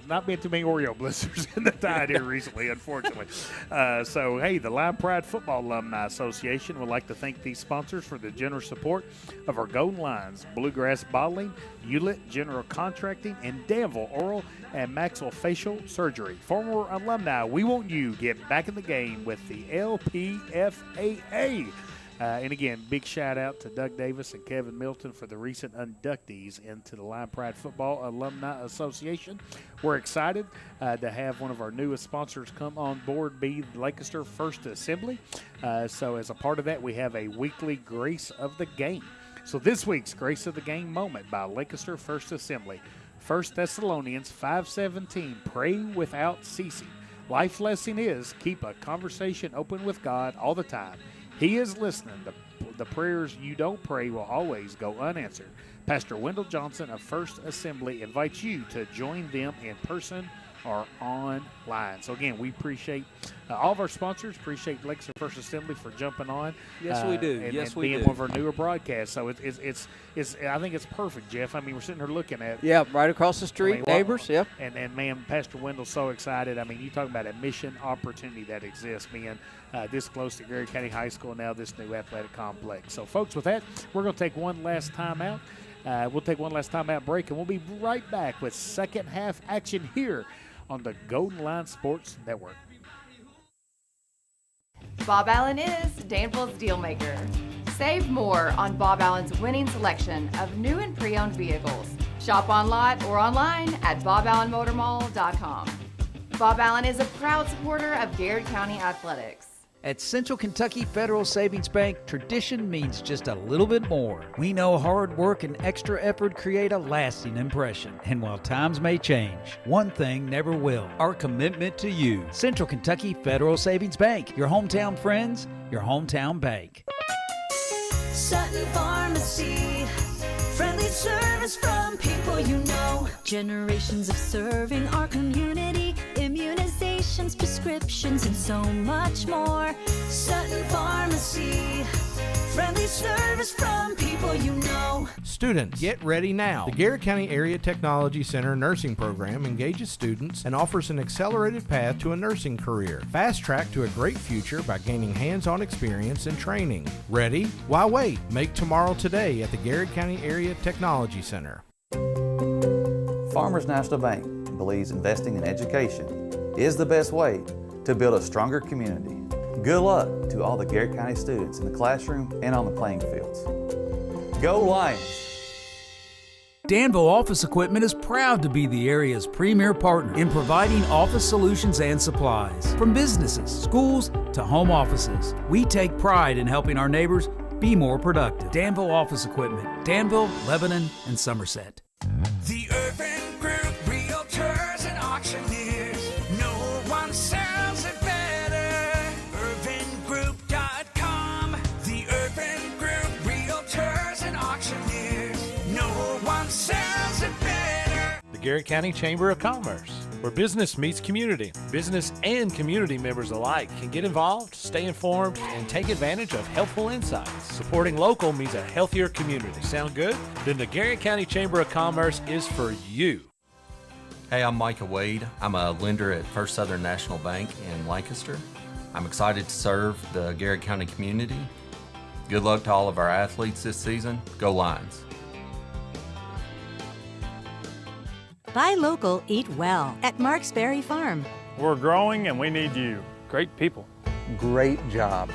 not been too many Oreo blizzards in the tide here recently, unfortunately. So, hey, the Live Pride Football Alumni Association would like to thank these sponsors for the generous support of our Golden Lines, Bluegrass Bottling, Hewlett General Contracting, and Danville Oral and Maxwell Facial Surgery. Former alumni, we want you get back in the game with the LPFAA. And again, big shout out to Doug Davis and Kevin Milton for the recent inductees into the Live Pride Football Alumni Association. We're excited to have one of our newest sponsors come on board, be the Lancaster First Assembly. So as a part of that, we have a weekly Grace of the Game. So this week's Grace of the Game moment by Lancaster First Assembly. 1 Thessalonians 5:17, pray without ceasing. Life lesson is keep a conversation open with God all the time. He is listening. The prayers you don't pray will always go unanswered. Pastor Wendell Johnson of First Assembly invites you to join them in person or online. So, again, we appreciate all of our sponsors. Appreciate Lancaster First Assembly for jumping on. Yes, we do. And we being do. one of our newer broadcasts. So, it's I think it's perfect, Jeff. I mean, we're sitting here looking at right across the street, neighbors. And man, Pastor Wendell's so excited. I mean, you talking about a mission opportunity that exists, being this close to Garrard County High School, now this new athletic complex. So, folks, with that, we're going to take one last time out. We'll take one last time out break, and we'll be right back with second half action here on the Golden Line Sports Network. Bob Allen is Danville's deal maker. Save more on Bob Allen's winning selection of new and pre-owned vehicles. Shop on lot or online at boballenmotormall.com. Bob Allen is a proud supporter of Garrard County Athletics. At Central Kentucky Federal Savings Bank, tradition means just a little bit more. We know hard work and extra effort create a lasting impression. And while times may change, one thing never will: our commitment to you. Central Kentucky Federal Savings Bank, your hometown friends, your hometown bank. Sutton Pharmacy, friendly service from people you know. Generations of serving our community, immunizations, prescriptions, and so much more. Sutton Pharmacy, friendly service from people you know. Students, get ready now. The Garrard County Area Technology Center nursing program engages students and offers an accelerated path to a nursing career. Fast track to a great future by gaining hands-on experience and training. Ready? Why wait? Make tomorrow today at the Garrard County Area Technology Center. Farmers National Bank believes investing in education is the best way to build a stronger community. Good luck to all the Garrard County students in the classroom and on the playing fields. Go Lions! Danville Office Equipment is proud to be the area's premier partner in providing office solutions and supplies. From businesses, schools, to home offices, we take pride in helping our neighbors be more productive. Danville Office Equipment, Danville, Lebanon, and Somerset. The Urban Group Realtors and Auctioneers. No one sells it better. UrbanGroup.com. The Urban Group Realtors and Auctioneers. No one sells it better. The Garrard County Chamber of Commerce, where business meets community. Business and community members alike can get involved, stay informed, and take advantage of helpful insights. Supporting local means a healthier community. Sound good? Then the Garrard County Chamber of Commerce is for you. Hey, I'm Micah Wade. I'm a lender at First Southern National Bank in Lancaster. I'm excited to serve the Garrard County community. Good luck to all of our athletes this season. Go Lions. Buy local, eat well at Marks Berry Farm. We're growing and we need you. Great people. Great job.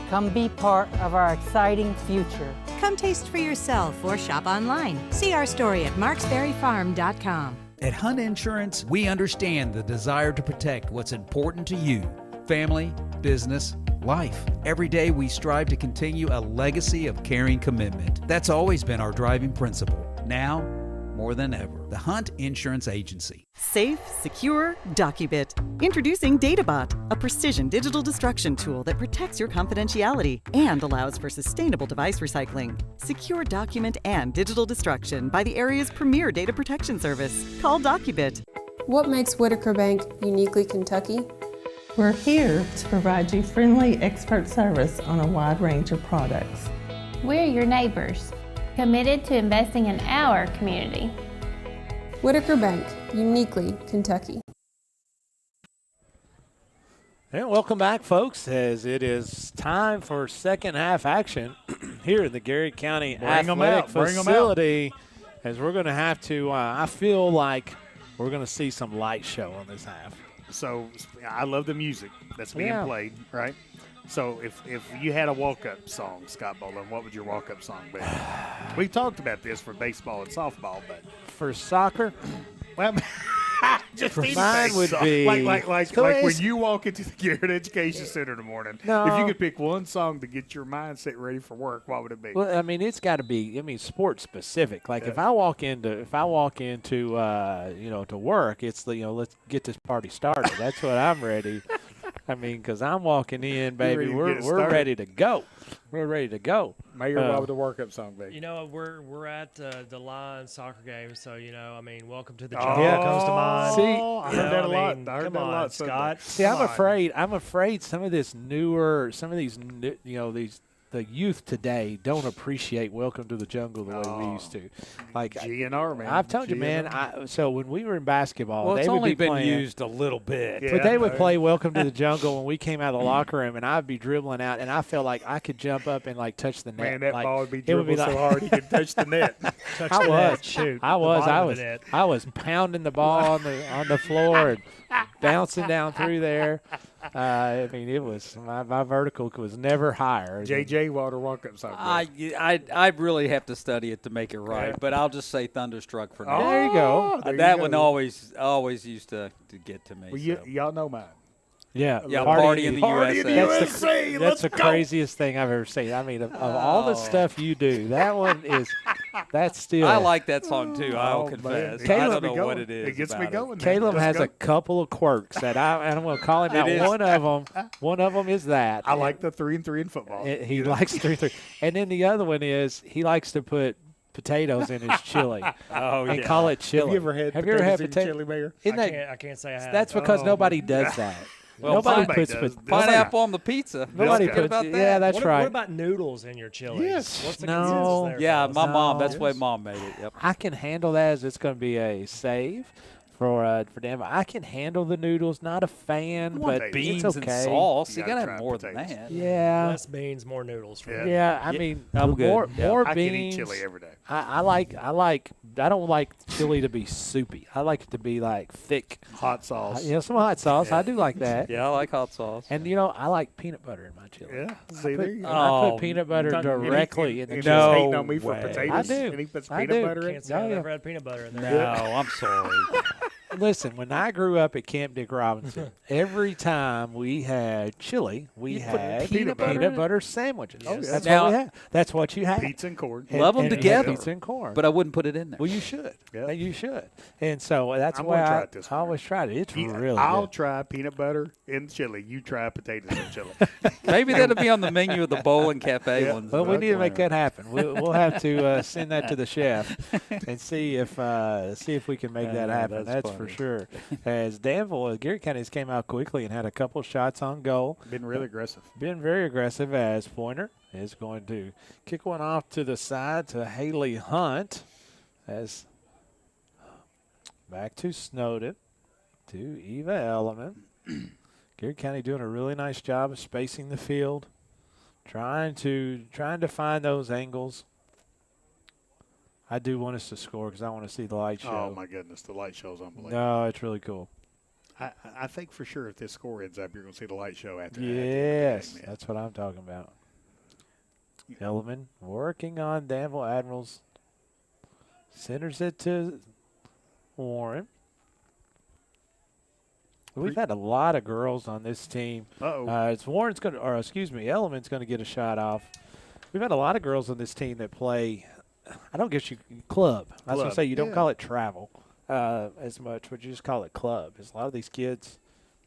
Come be part of our exciting future. Come taste for yourself or shop online. See our story at marksberryfarm.com. At Hunt Insurance, we understand the desire to protect what's important to you: family, business, life. Every day we strive to continue a legacy of caring commitment. That's always been our driving principle. Now, more than ever, the Hunt Insurance Agency. Safe, secure, DocuBit. Introducing DataBot, a precision digital destruction tool that protects your confidentiality and allows for sustainable device recycling. Secure document and digital destruction by the area's premier data protection service. Call DocuBit. What makes Whitaker Bank uniquely Kentucky? We're here to provide you friendly expert service on a wide range of products. We're your neighbors, committed to investing in our community. Whitaker Bank, uniquely Kentucky. And welcome back, folks, as it is time for second half action here in the Garrard County Athletic Facility. As we're going to have to, I feel like we're going to see some light show on this half. So I love the music that's being played, right? So if you had a walk-up song, Scott Boland, what would your walk-up song be? We talked about this for baseball and softball, but for soccer, well, just for mine would be like when you walk into the Garrard Education Center in the morning. No. If you could pick one song to get your mindset ready for work, what would it be? Well, I mean, it's got to be. I mean, sports specific. Like if I walk into to work, it's the let's get this party started. That's what I'm ready. I mean, because I'm walking in, baby. We're ready to go. We're ready to go. Mayor, what would the work-up song be? You know, we're at the Lions soccer game, so I mean, welcome to the jungle comes to mind. See, I heard that a lot. I heard that a lot, Scott. See, I'm afraid some of these the youth today don't appreciate Welcome to the Jungle the way we used to. Like GNR, man. I've told you, man. So when we were in basketball, it's they would only be been playing, used a little bit. but they would play Welcome to the Jungle when we came out of the locker room, and I'd be dribbling out, and I felt like I could jump up and like touch the net. Man, that like, ball would be dribbling so hard you could touch the net. I was pounding the ball on the floor and bouncing down through there. I mean, it was my vertical was never higher. JJ Water walk-up song. I really have to study it to make it right, but I'll just say Thunderstruck for now. There you go. That one always used to get to me. Well, y'all know mine. Yeah, Party in the USA. That's the craziest thing I've ever seen. I mean, of all the stuff you do, that one that's still. I like that song too. I'll confess. I don't know what it is. It gets me going. Caleb has a couple of quirks that I'm going to call him out. One of them is that. I like the 3-and-3 in football. He likes 3-3, and then the other one is he likes to put potatoes in his chili. And call it chili. Have you ever had potatoes in chili, Mayor? I can't say I have. That's because nobody does that. Well, nobody puts pineapple on the pizza. Nobody puts about that. Yeah, that's right. What about noodles in your chili? Yes. What's the No. consensus there? Yeah, fellas? my mom. That's the way Mom made it. Yep. I can handle that as it's going to be a save for Dan. I can handle the noodles. Not a fan, but beans it's okay. and sauce. You gotta gotta try have more potatoes. than that. Yeah. Less beans, more noodles. For me. Yeah, I mean, I'm good. more I beans. can eat chili every day. I don't like chili to be soupy. I like it to be like thick. Hot sauce. Some hot sauce. I do like that. Yeah, I like hot sauce. And I like peanut butter in my chili. Yeah. See, there you go. I put peanut butter directly in the And chili. he's hating on me for potatoes. I do. And he puts I peanut do. butter in. Can't say I've ever had peanut butter in there. No, I'm sorry. Listen, when I grew up at Camp Dick Robinson, every time we had chili, we had peanut butter sandwiches. Yes. That's Now- what we had. That's what you had. Pizza and corn. And- Love them and together. Pizza and corn. But I wouldn't put it in there. Well, you should. Yeah. You should. And so that's I'm why gonna try it this I always tried it. It's really I'll good. try peanut butter in chili. You try potatoes in chili. Maybe that'll be on the menu of the Bowling Cafe ones. Well, we need to make that happen. We'll have to send that to the chef and see if we can make that happen. That's for sure. As Danville, Garrard County's came out quickly and had a couple shots on goal. Been really aggressive. Been very aggressive as Pointer is going to kick one off to the side to Haley Hunt. As back to Snowden, to Eva Elliman. Garrard County doing a really nice job of spacing the field, trying to find those angles. I do want us to score because I want to see the light show. Oh, my goodness. The light show's unbelievable. No, it's really cool. I think for sure if this score ends up, you're going to see the light show after. Yes, after the game, that's what I'm talking about. Elliman working on Danville Admirals. Centers it to Warren. We've had a lot of girls on this team. It's Warren's going to, or excuse me, Elliman's going to get a shot off. We've had a lot of girls on this team that play, I don't guess you club. I was going to say you don't call it travel as much, but you just call it club. Because a lot of these kids,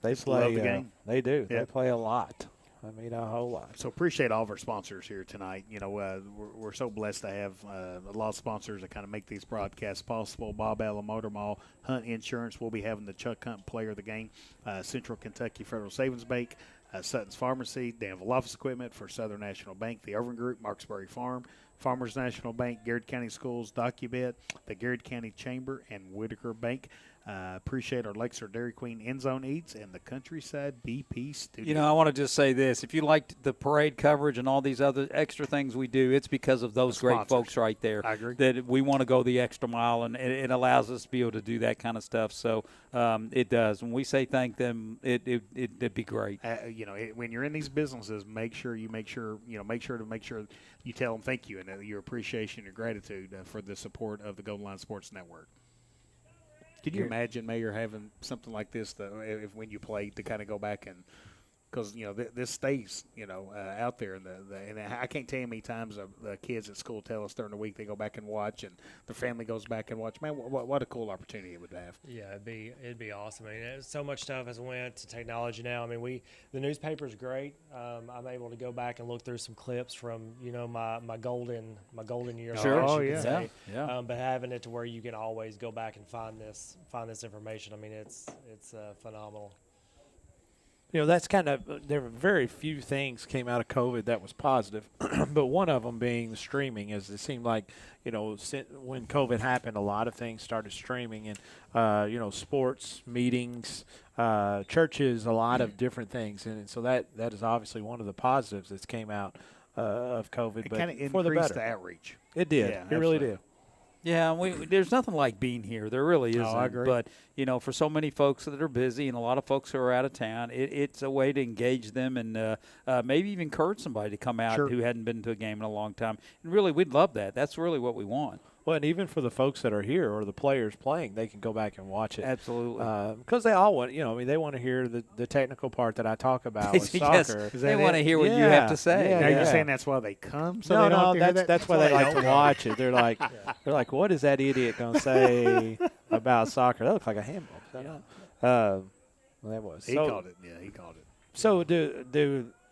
they play love the game. They do. Yeah. They play a lot. I mean, a whole lot. So appreciate all of our sponsors here tonight. You know, we're so blessed to have a lot of sponsors that kind of make these broadcasts possible. Bob Allen Motor Mall, Hunt Insurance. We'll be having the Chuck Hunt Player of the Game. Central Kentucky Federal Savings Bank, Sutton's Pharmacy, Danville Office Equipment for Southern National Bank, the Irvin Group, Marksbury Farm, Farmers National Bank, Garrard County Schools, DocuBet, the Garrard County Chamber, and Whitaker Bank. Appreciate our Lexer Dairy Queen End Zone Eats and the Countryside BP Studio. You know, I want to just say this. If you liked the parade coverage and all these other extra things we do, it's because of those great folks right there. I agree. That we want to go the extra mile, and it allows us to be able to do that kind of stuff. So it does. When we say thank them, it'd be great. You know, when you're in these businesses, make sure you tell them thank you and your appreciation and gratitude for the support of the Golden Line Sports Network. Could you imagine, Mayor, having something like this if when you played to kind of go back and – because, you know, this stays, you know, out there. And I can't tell you how many times the kids at school tell us during the week they go back and watch and their family goes back and watch. Man, what a cool opportunity it would have. Yeah, it'd be awesome. I mean, so much stuff has went to technology now. I mean, the newspaper's great. I'm able to go back and look through some clips from, you know, my golden years. Sure. Oh, yeah. But having it to where you can always go back and find this information. I mean, it's phenomenal. You know, that's kind of – there were very few things came out of COVID that was positive, but one of them being the streaming, as it seemed like, you know, when COVID happened, a lot of things started streaming and, you know, sports, meetings, churches, a lot of different things. And so that is obviously one of the positives that came out of COVID. It but kind of for the increased better. the outreach. It did. Yeah, it really did. Yeah, there's nothing like being here. There really isn't. I agree. But, you know, for so many folks that are busy and a lot of folks who are out of town, it's a way to engage them and maybe even encourage somebody to come out who hadn't been to a game in a long time. And really, we'd love that. That's really what we want. Well, and even for the folks that are here or the players playing, they can go back and watch it. Absolutely. Because they all want, you know, I mean, they want to hear the technical part that I talk about with yes, soccer. They want to hear what you have to say. Now you're saying that's why they come? So No, that's why they like to watch it. They're like, what is that idiot going to say about soccer? That looks like a handball. Well, that was. He called it. Yeah, he called it. So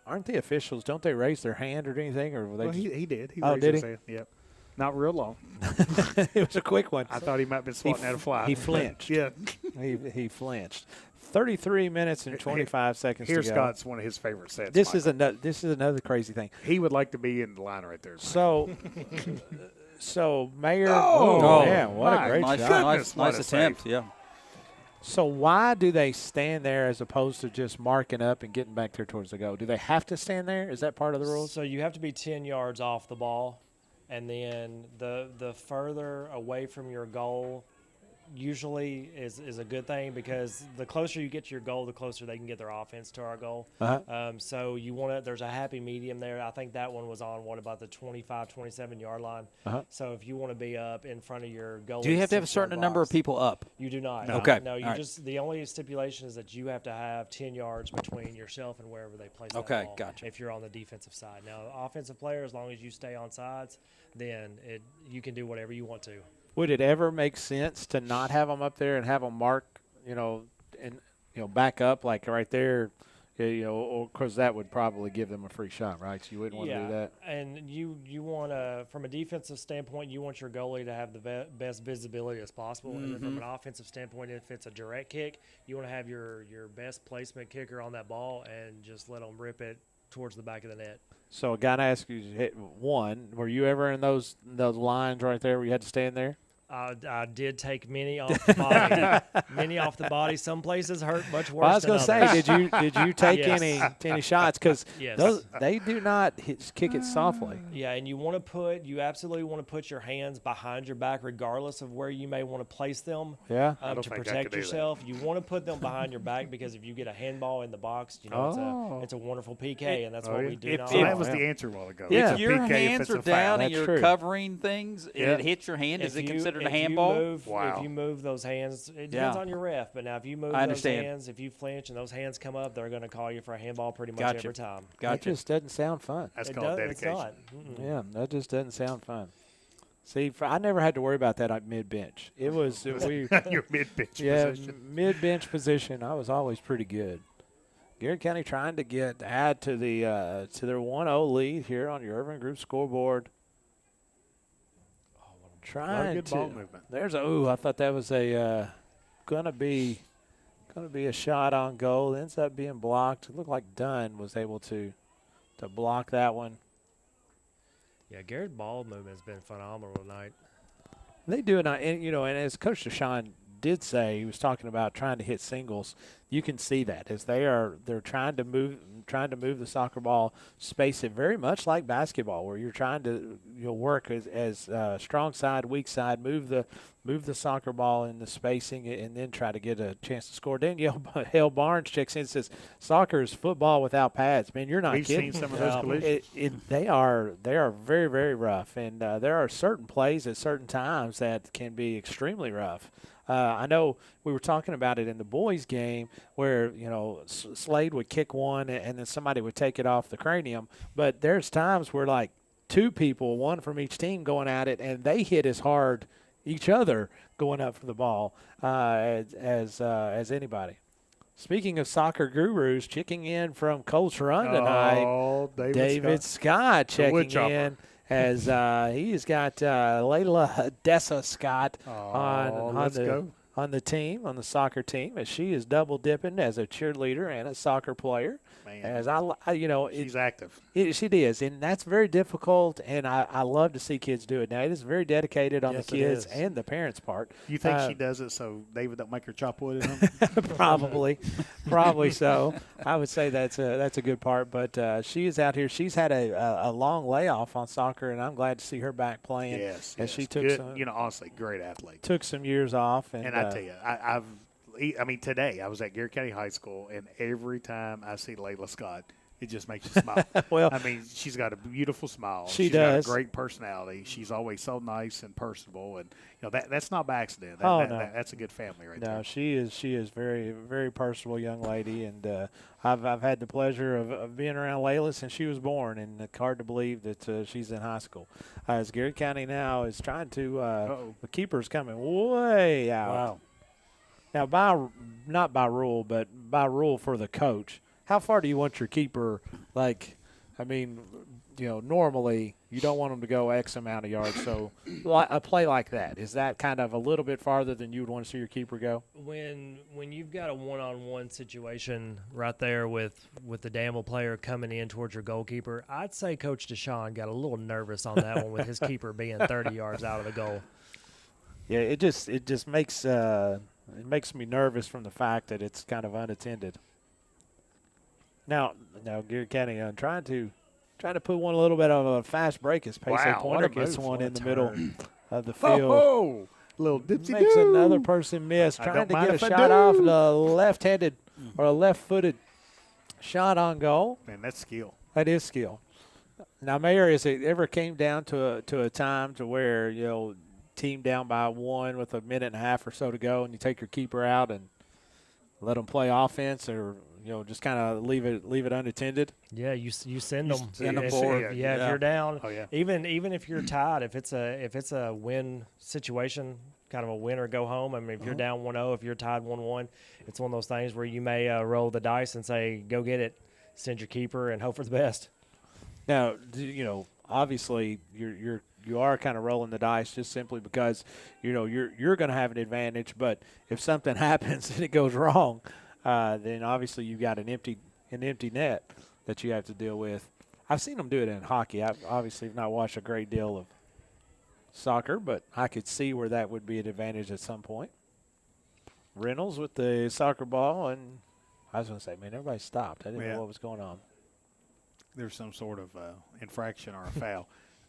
aren't the officials, don't they raise their hand or anything? Or were they he did. He raised did his he? hand. Yep. Not real long. It was a quick one. I thought he might have been swatting at a fly. He flinched. Yeah. He flinched. 33 minutes and 25 seconds to go. Here's Scott's one of his favorite sets. This is another crazy thing. He would like to be in the line right there. So Mayor. Oh, man, what a great shot. Nice attempt, yeah. So why do they stand there as opposed to just marking up and getting back there towards the goal? Do they have to stand there? Is that part of the rules? So you have to be 10 yards off the ball. And then the further away from your goal usually is a good thing because the closer you get to your goal, the closer they can get their offense to our goal. So you want to – there's a happy medium there. I think that one was on, about the 25, 27-yard line. So if you want to be up in front of your goal. Do you have to have a certain number of people up? You do not. No. Okay. No, the only stipulation is that you have to have 10 yards between yourself and wherever they place that ball. Gotcha. If you're on the defensive side. Now, the offensive player, as long as you stay on sides, then you can do whatever you want to. Would it ever make sense to not have them up there and have them mark, back up like right there, or because that would probably give them a free shot, right? So you wouldn't want to do that. And you want to, from a defensive standpoint, you want your goalie to have the best visibility as possible. And then from an offensive standpoint, if it's a direct kick, you want to have your best placement kicker on that ball and just let them rip it towards the back of the net. So I got to ask you, one, were you ever in those lines right there where you had to stand there? I did take many off the body. Many off the body. Some places hurt much worse. Well, I was going to say, did you take Yes. any shots? Because Yes. they do not kick it softly. Yeah, and you absolutely want to put your hands behind your back, regardless of where you may want to place them. Yeah. I don't to think I protect could do that. yourself, you want to put them behind your back because if you get a handball in the box, it's a wonderful PK, and that's what we do. So that was the answer a while ago. Yeah. It's a If your PK hands if it's are a foul. down and That's you're true. covering things and it hits your hand, is it considered a handball? If you move those hands, it depends on your ref. But now, if you move those hands, if you flinch and those hands come up, they're going to call you for a handball pretty much every time. That just doesn't sound fun. That's called dedication. It's not. Yeah, that just doesn't sound fun. See, I never had to worry about that at mid-bench. It was your mid-bench position. Mid-bench position. I was always pretty good. Garrett County trying to add to the to their 1-0 lead here on your Irving Group scoreboard. Trying good ball movement. There's I thought that was gonna be a shot on goal. It ends up being blocked. It looked like Dunn was able to block that one. Yeah, Garrett's ball movement has been phenomenal tonight. They do it, and as Coach Deshaun did say, he was talking about trying to hit singles. You can see that as they're trying to move the soccer ball, space it very much like basketball, where you're trying to work as strong side, weak side, move the soccer ball in the spacing, and then try to get a chance to score. Danielle Barnes checks in and says, "Soccer is football without pads." Man, you're not kidding. We've seen some of those collisions. They are very, very rough, and there are certain plays at certain times that can be extremely rough. I know we were talking about it in the boys' game where, Slade would kick one and then somebody would take it off the cranium. But there's times where, like, two people, one from each team going at it, and they hit as hard each other going up for the ball as anybody. Speaking of soccer gurus, checking in from Coach Run tonight, David Scott checking in. As he's got Layla Dessa Scott on the team, on the soccer team, as she is double dipping as a cheerleader and a soccer player. Man, as she's active. She is, and that's very difficult. And I love to see kids do it. Now it is very dedicated on the kids and the parents' part. You think she does it so David don't make her chop wood at home? Probably so. I would say that's a good part. But she is out here. She's had a long layoff on soccer, and I'm glad to see her back playing. Yes, she took good, some. Honestly, great athlete. Took some years off, and I tell you, today I was at Garrett County High School, and every time I see Layla Scott, it just makes you smile. Well, she's got a beautiful smile. She's got a great personality. She's always so nice and personable, and that's not by accident. No. That's a good family right there. No, she is very, very personable young lady, and I've had the pleasure of being around Layla since she was born, and it's hard to believe that she's in high school. As Garrett County now is trying to the keeper's coming way out. Wow. Now, not by rule, but by rule for the coach, how far do you want your keeper? Normally you don't want them to go X amount of yards. So a play like that, is that kind of a little bit farther than you would want to see your keeper go? When you've got a one-on-one situation right there with the Danville player coming in towards your goalkeeper, I'd say Coach Deshaun got a little nervous on that one with his keeper being 30 yards out of the goal. Yeah, it just makes it makes me nervous from the fact that it's kind of unattended. Now Garrett County trying to put one a little bit of a fast break as Paisley Pointer gets one in the middle of the field. Oh, little dipsy makes another person miss, trying to get a shot off the left-handed or a left-footed shot on goal. Man, that's skill. That is skill. Now, Mayor, has it ever came down to a time to where team down by one with a minute and a half or so to go, and you take your keeper out and let them play offense, or just kind of leave it unattended? Yeah, you send them. If you're down. Oh, yeah. Even if you're tied, if it's a win situation, kind of a win or go home. I mean, if you're down 1-0, if you're tied 1-1, it's one of those things where you may roll the dice and say, "Go get it," send your keeper and hope for the best. Now, obviously you are kind of rolling the dice just simply because you're going to have an advantage. But if something happens and it goes wrong, then obviously you've got an empty net that you have to deal with. I've seen them do it in hockey. I've obviously not watched a great deal soccer, but I could see where that would be an advantage at some point. Reynolds with the soccer ball, and I was going to say, man, everybody stopped. I didn't know what was going on. There's some sort of infraction or a foul.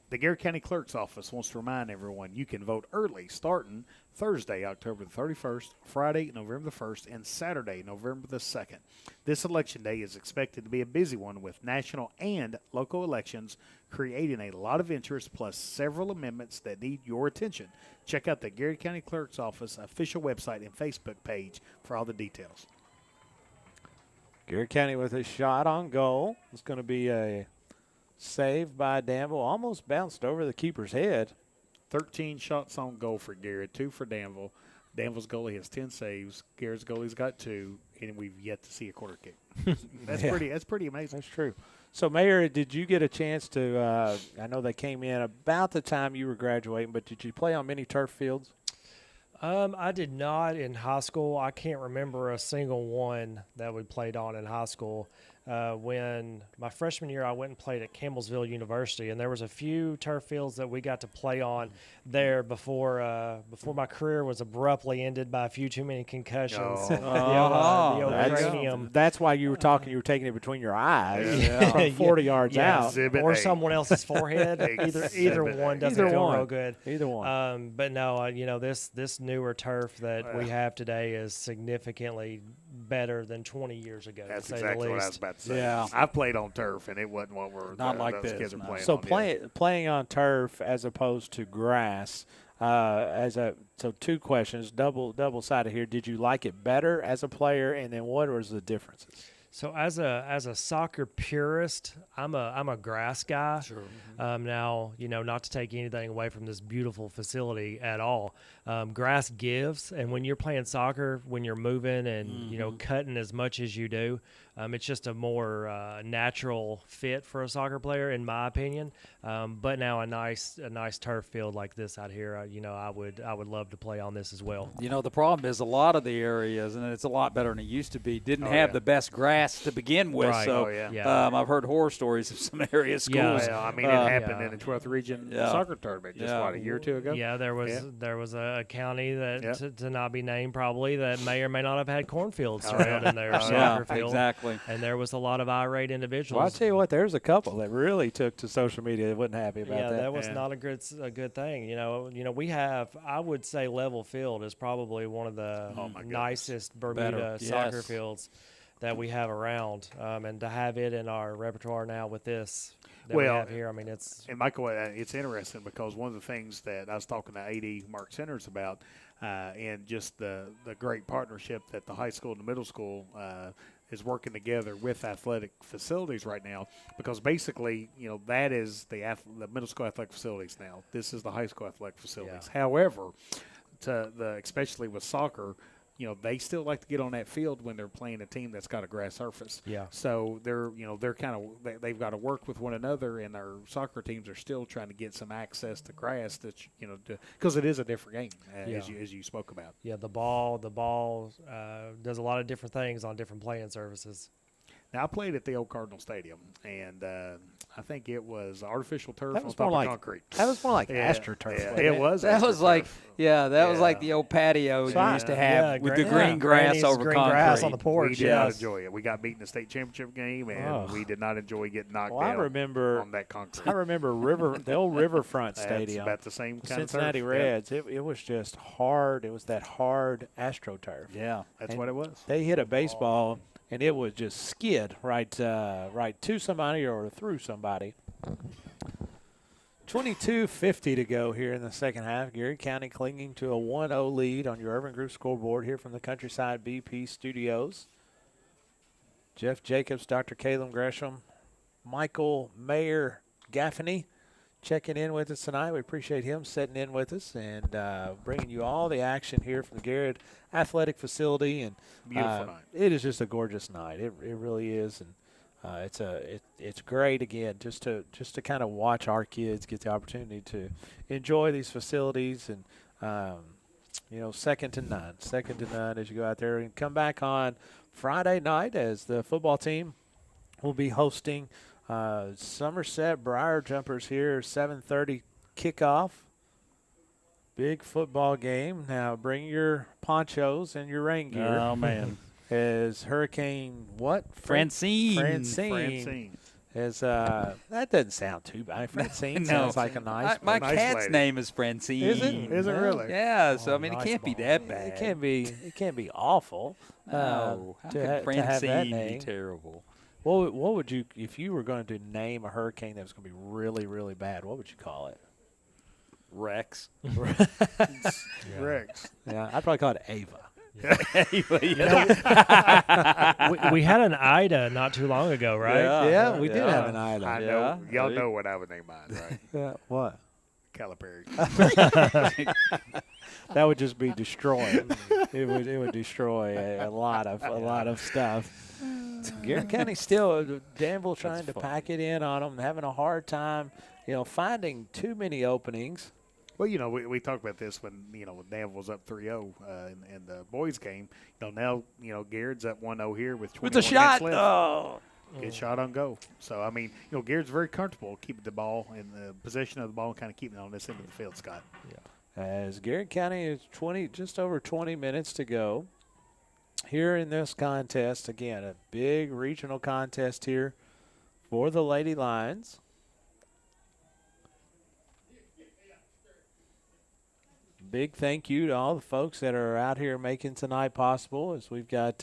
The Garrett County Clerk's Office wants to remind everyone you can vote early starting Thursday, October the 31st, Friday, November the 1st, and Saturday, November the 2nd. This election day is expected to be a busy one with national and local elections creating a lot of interest plus several amendments that need your attention. Check out the Garrett County Clerk's Office official website and Facebook page for all the details. Garrett County with a shot on goal. It's going to be a save by Danville. Almost bounced over the keeper's head. 13 shots on goal for Garrett, 2 for Danville. Danville's goalie has 10 saves. Garrett's goalie's got 2, and we've yet to see a quarter kick. That's pretty amazing. That's true. So, Mayor, did you get a chance to I know they came in about the time you were graduating, but did you play on many turf fields? I did not in high school. I can't remember a single one that we played on in high school. When my freshman year, I went and played at Campbellsville University, and there was a few turf fields that we got to play on there before my career was abruptly ended by a few too many concussions. The old cranium. That's why you were talking. You were taking it between your eyes, from 40 yards out, or someone else's forehead. Either one doesn't feel real good. Either one. But no, this newer turf that we have today is significantly better than 20 years ago. That's to say exactly the what I least. was about to say. Yeah. I played on turf, and it wasn't what we're Not like those this, kids are no. playing So on. playing on turf as opposed to grass. So 2 questions, double sided here. Did you like it better as a player, and then what was the differences? So as a soccer purist, I'm a grass guy. Sure. Now, not to take anything away from this beautiful facility at all. Grass gives, and when you're playing soccer, when you're moving and cutting as much as you do, it's just a more natural fit for a soccer player, in my opinion. But now a nice turf field like this out here, I would love to play on this as well. The problem is a lot of the areas, and it's a lot better than it used to be, didn't have the best grass to begin with. Right. So I've heard horror stories of some area schools. Yeah, I mean, it happened in the 12th Region soccer tournament just, a year or 2 ago? Yeah, there was a county that, to not be named probably, that may or may not have had cornfields surrounding their soccer field. Exactly. And there was a lot of irate individuals. Well, I'll tell you what, there's a couple that really took to social media that wasn't happy about that. Yeah, that was not a good thing. We have, I would say Level Field is probably one of the nicest Bermuda soccer fields that we have around. And to have it in our repertoire now with this that we have here, it's... And, Michael, it's interesting because one of the things that I was talking to AD Mark Centers about and just the great partnership that the high school and the middle school is working together with athletic facilities right now, because basically, that is the middle school athletic facilities now. This is the high school athletic facilities. Yeah. However, especially with soccer, they still like to get on that field when they're playing a team that's got a grass surface. Yeah. So they're kind of they've got to work with one another, and our soccer teams are still trying to get some access to grass because it is a different game as you spoke about. Yeah, the ball does a lot of different things on different playing surfaces. Now, I played at the old Cardinal Stadium, and I think it was artificial turf That on was top more of like concrete. That was more like AstroTurf. Yeah, it was. That was like was like the old patio you used to have with the green grass over green concrete. grass on the porch. We did not enjoy it. We got beat in the state championship game, and we did not enjoy getting knocked down on that concrete. I remember the old Riverfront Stadium. About the same kind Cincinnati of turf. Reds. It was just hard. It was that hard AstroTurf. Yeah, that's what it was. They hit a baseball, and it would just skid right to somebody or through somebody. 22:50 to go here in the second half. Garrett County clinging to a 1-0 lead on your Urban Group scoreboard here from the Countryside BP Studios. Jeff Jacobs, Dr. Caleb Gresham, Michael Mayer Gaffney checking in with us tonight. We appreciate him sitting in with us and bringing you all the action here from the Garrett Athletic Facility. And beautiful night. It is just a gorgeous night. It really is, and it's great again just to kind of watch our kids get the opportunity to enjoy these facilities and second to none as you go out there and come back on Friday night as the football team will be hosting Somerset Briar Jumpers here, 7:30 kickoff. big football game. Now bring your ponchos and your rain gear. Oh, man. As Hurricane what? Francine. Francine. As that doesn't sound too bad. Francine No. sounds like a nice. My nice cat's lady. name is Francine. Is it? Is it really? Yeah. So I mean, nice it can't be ball. that bad. It can't be. It can't be awful. No. How to could have that Francine be name. terrible? What would you, if you were going to name a hurricane that was going to be really, really bad, what would you call it? Rex. Rex. Yeah, I'd probably call it Ava. We had an Ida not too long ago, right? Yeah, we did have an Ida. I know. Y'all know what I would name mine, right? Yeah, what? Calipari. That would just be destroying. It would destroy a lot of stuff. Garrett County still, Danville trying to pack it in on them, having a hard time, finding too many openings. Well, we talked about this when, when Danville was up 3-0 in the boys game. Now, Garrett's up 1-0 here with 21 With a shot. minutes left. Oh. Good shot on goal. So, I mean, Garrett's very comfortable keeping the ball in the possession of the ball and kind of keeping it on this end of the field, Scott. Yeah. As Garrett County is just over 20 minutes to go here in this contest. Again, a big regional contest here for the Lady Lions. Big thank you to all the folks that are out here making tonight possible. As we've got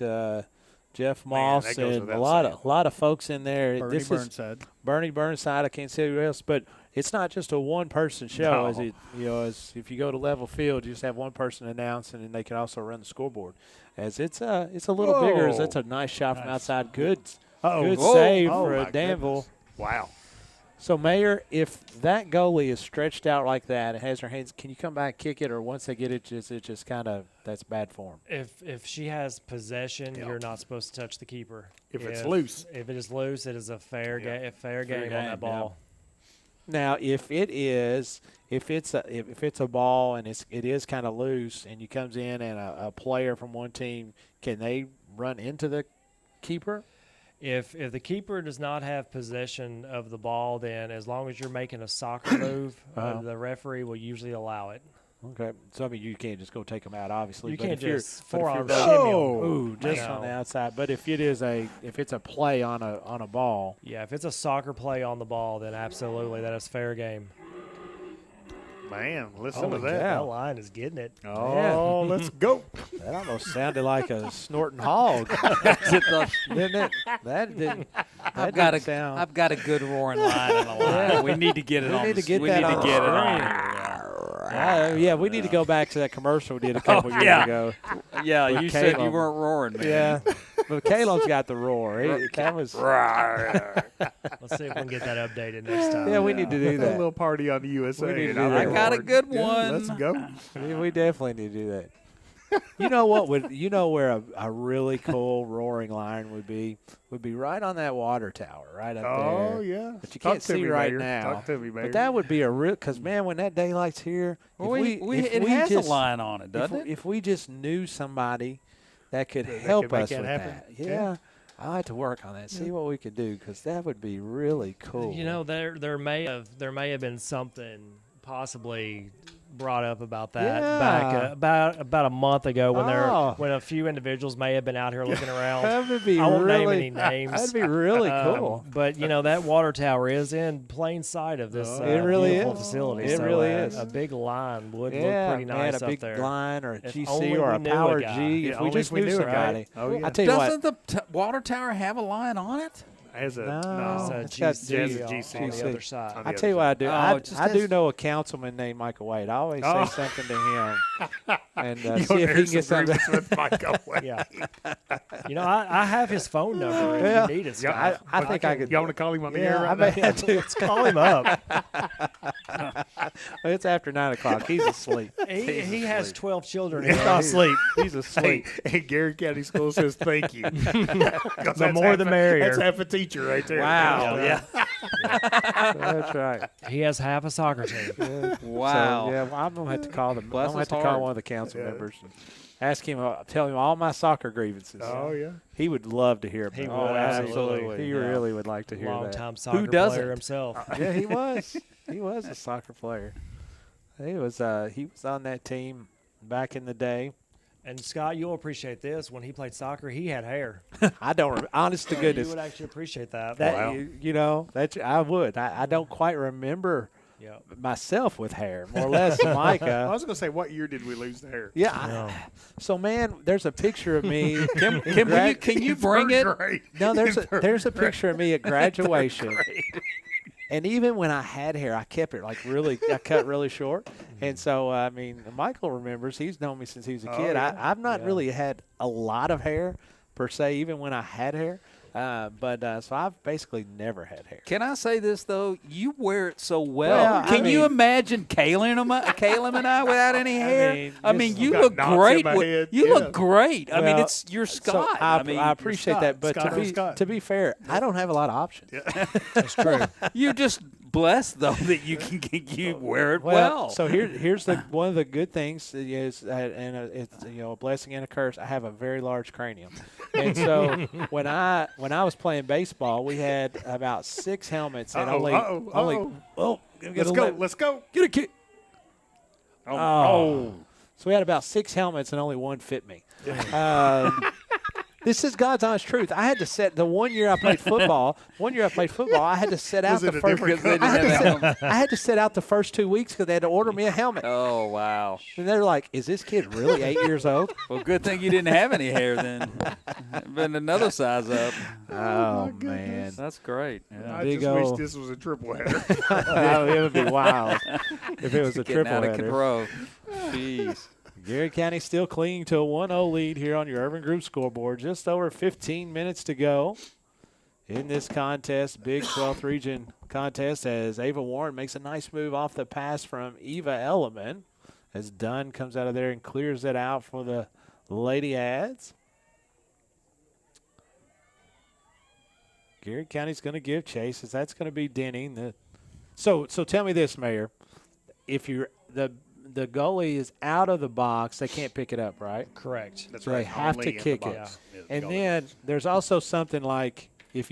Jeff Moss and a lot of folks in there. Bernie Burnside. Bernie Burnside. I can't say who else, but it's not just a one-person show. No. As it, as if you go to level field, you just have one person announce, and then they can also run the scoreboard. As it's a little bigger. As that's a nice shot from outside. Good save for Danville. Goodness. Wow. So, Mayor, if that goalie is stretched out like that and has her hands, can you come back, kick it, or once they get it, just kind of that's bad form? If she has possession, you're not supposed to touch the keeper. If it's loose. If it is loose, it is a fair game on that ball. Now, if it's a ball and it is kind of loose and you comes in and a player from one team, can they run into the keeper? If the keeper does not have possession of the ball, then as long as you're making a soccer move, the referee will usually allow it. Okay. So, I mean, you can't just go take them out, obviously. You but can't if just you're, forearm but if shimmy you're, them. ooh, just on the outside. But if it's a play on a ball. Yeah, if it's a soccer play on the ball, then absolutely, that is fair game. Man, listen to that. That line is getting it. Oh, let's go. That almost sounded like a snorting hog, didn't it? That didn't. I've got a good roaring line on the line. Yeah. We need to get it on. We need to get that on. Yeah, we need to go back to that commercial we did a couple years ago. Yeah, with you said you Caleb. weren't roaring, man. Yeah, but Caleb's got the roar. That was. Let's see if we can get that updated next time. Yeah, we need to do A that. little party on the USA. We need to and do I'm that. I got a bored. good Yeah, one. let's go. We definitely need to do that. You know what where a really cool roaring lion would be right on that water tower right up there. Oh, yeah. But you Talk can't to see me, right Mayor. now. Talk to me, Mayor. But that would be a real, because man, when that daylight's here, Well, if it we has just, a line on it, doesn't it? If we just knew somebody that could help make us that with happen. that, yeah. I like to work on that. See what we could do, because that would be really cool. There may have been something possibly brought up about that Yeah. back about a month ago when a few individuals may have been out here looking around. That would be I won't name really- any names. That'd be really cool. But that water tower is in plain sight of this It really beautiful is. facility. It so really is. A big line would look Yeah, pretty nice man, a up big there. line or a If GC only or we a knew Power guy. G. Yeah, If we only just if we knew knew, somebody. right? Oh, yeah. I tell you Doesn't what. the water tower have a line on it? As a, No, It's it's a got GC, GC. on the other side. On the I other tell you what I do. Oh, it just I do has- know a councilman named Michael Wade. I always say something to him and You see if he can get some something. agreements with Michael Wade. Yeah. I have his phone number if Yeah. you need it, Yeah, Scott. I think I could. You want to call him on the air Yeah, right I may now? have to. Let's call him up. It's after 9 o'clock. He's asleep. He has 12 children. He's not asleep. He's asleep. Hey, Garrett County School says thank you. The more the merrier. That's half a teacher right there. Wow. Yeah. That's right. He has half a soccer team. Wow. So, yeah, well, I'm gonna have to call them. I'm Bless gonna have his to call heart. one of the council members and ask him. Tell him all my soccer grievances. Oh, yeah. He would love to hear. About He it. would, absolutely. He Yeah. really would like to hear that. Long-time soccer doesn't? player himself. Yeah, he was. He was a soccer player. he was on that team back in the day. And Scott, you'll appreciate this. When he played soccer, he had hair. I don't. Honest to goodness, You would actually appreciate that. Wow. You know, I would. I don't quite remember Yep. myself with hair, more or less. Micah. I was going to say, what year did we lose the hair? Yeah. So, man, there's a picture of me. Can you bring it? Great. No, there's a picture of me at graduation. And even when I had hair, I kept it I cut really short. And so, I mean, Michael remembers. He's known me since he was a kid. yeah. I've not really had a lot of hair, per se, even when I had hair. So I've basically never had hair. Can I say this, though? You wear it so well. Can you imagine Caleb and I without any hair? I mean, you look great. You look great. I mean, you're Scott. So I appreciate that. But to be fair, I don't have a lot of options. That's true. You're just blessed, though, that you wear it well. So here's one of the good things is, and it's a blessing and a curse. I have a very large cranium, and so when I was playing baseball, we had about 6 helmets and only. Let's go. Get a kick. Oh. So we had about 6 helmets and only one fit me. This is God's honest truth. I had to set the 1 year I played football. I had to set out the first. I had to set out the first 2 weeks because they had to order me a helmet. Oh, wow. And they're like, "Is this kid really 8 years old?" Well, good thing you didn't have any hair then. Been another size up. Oh man, that's great. Yeah. I just wish this was a triple header. It would be wild if it was a triple out header. of control. Jeez. Garrett County still clinging to a 1-0 lead here on your Urban Group scoreboard. Just over 15 minutes to go in this contest, Big 12th Region contest, as Ava Warren makes a nice move off the pass from Eva Elliman, as Dunn comes out of there and clears it out for the Lady Ads. Garrett County's going to give chase, as that's going to be Denning. So tell me this, Mayor. If you're the goalie is out of the box, they can't pick it up, right? Correct. That's so right. They have to kick it. Yeah. And then there's also something like if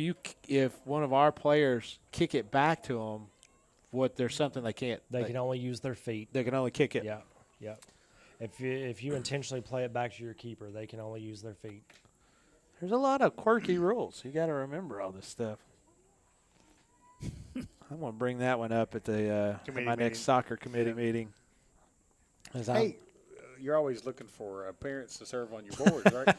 one of our players kick it back to them, there's something they can't. They can only use their feet. They can only kick it. Yeah. If you intentionally play it back to your keeper, they can only use their feet. There's a lot of quirky rules. You got to remember all this stuff. I'm going to bring that one up at my next soccer committee meeting. Hey, you're always looking for parents to serve on your boards, right?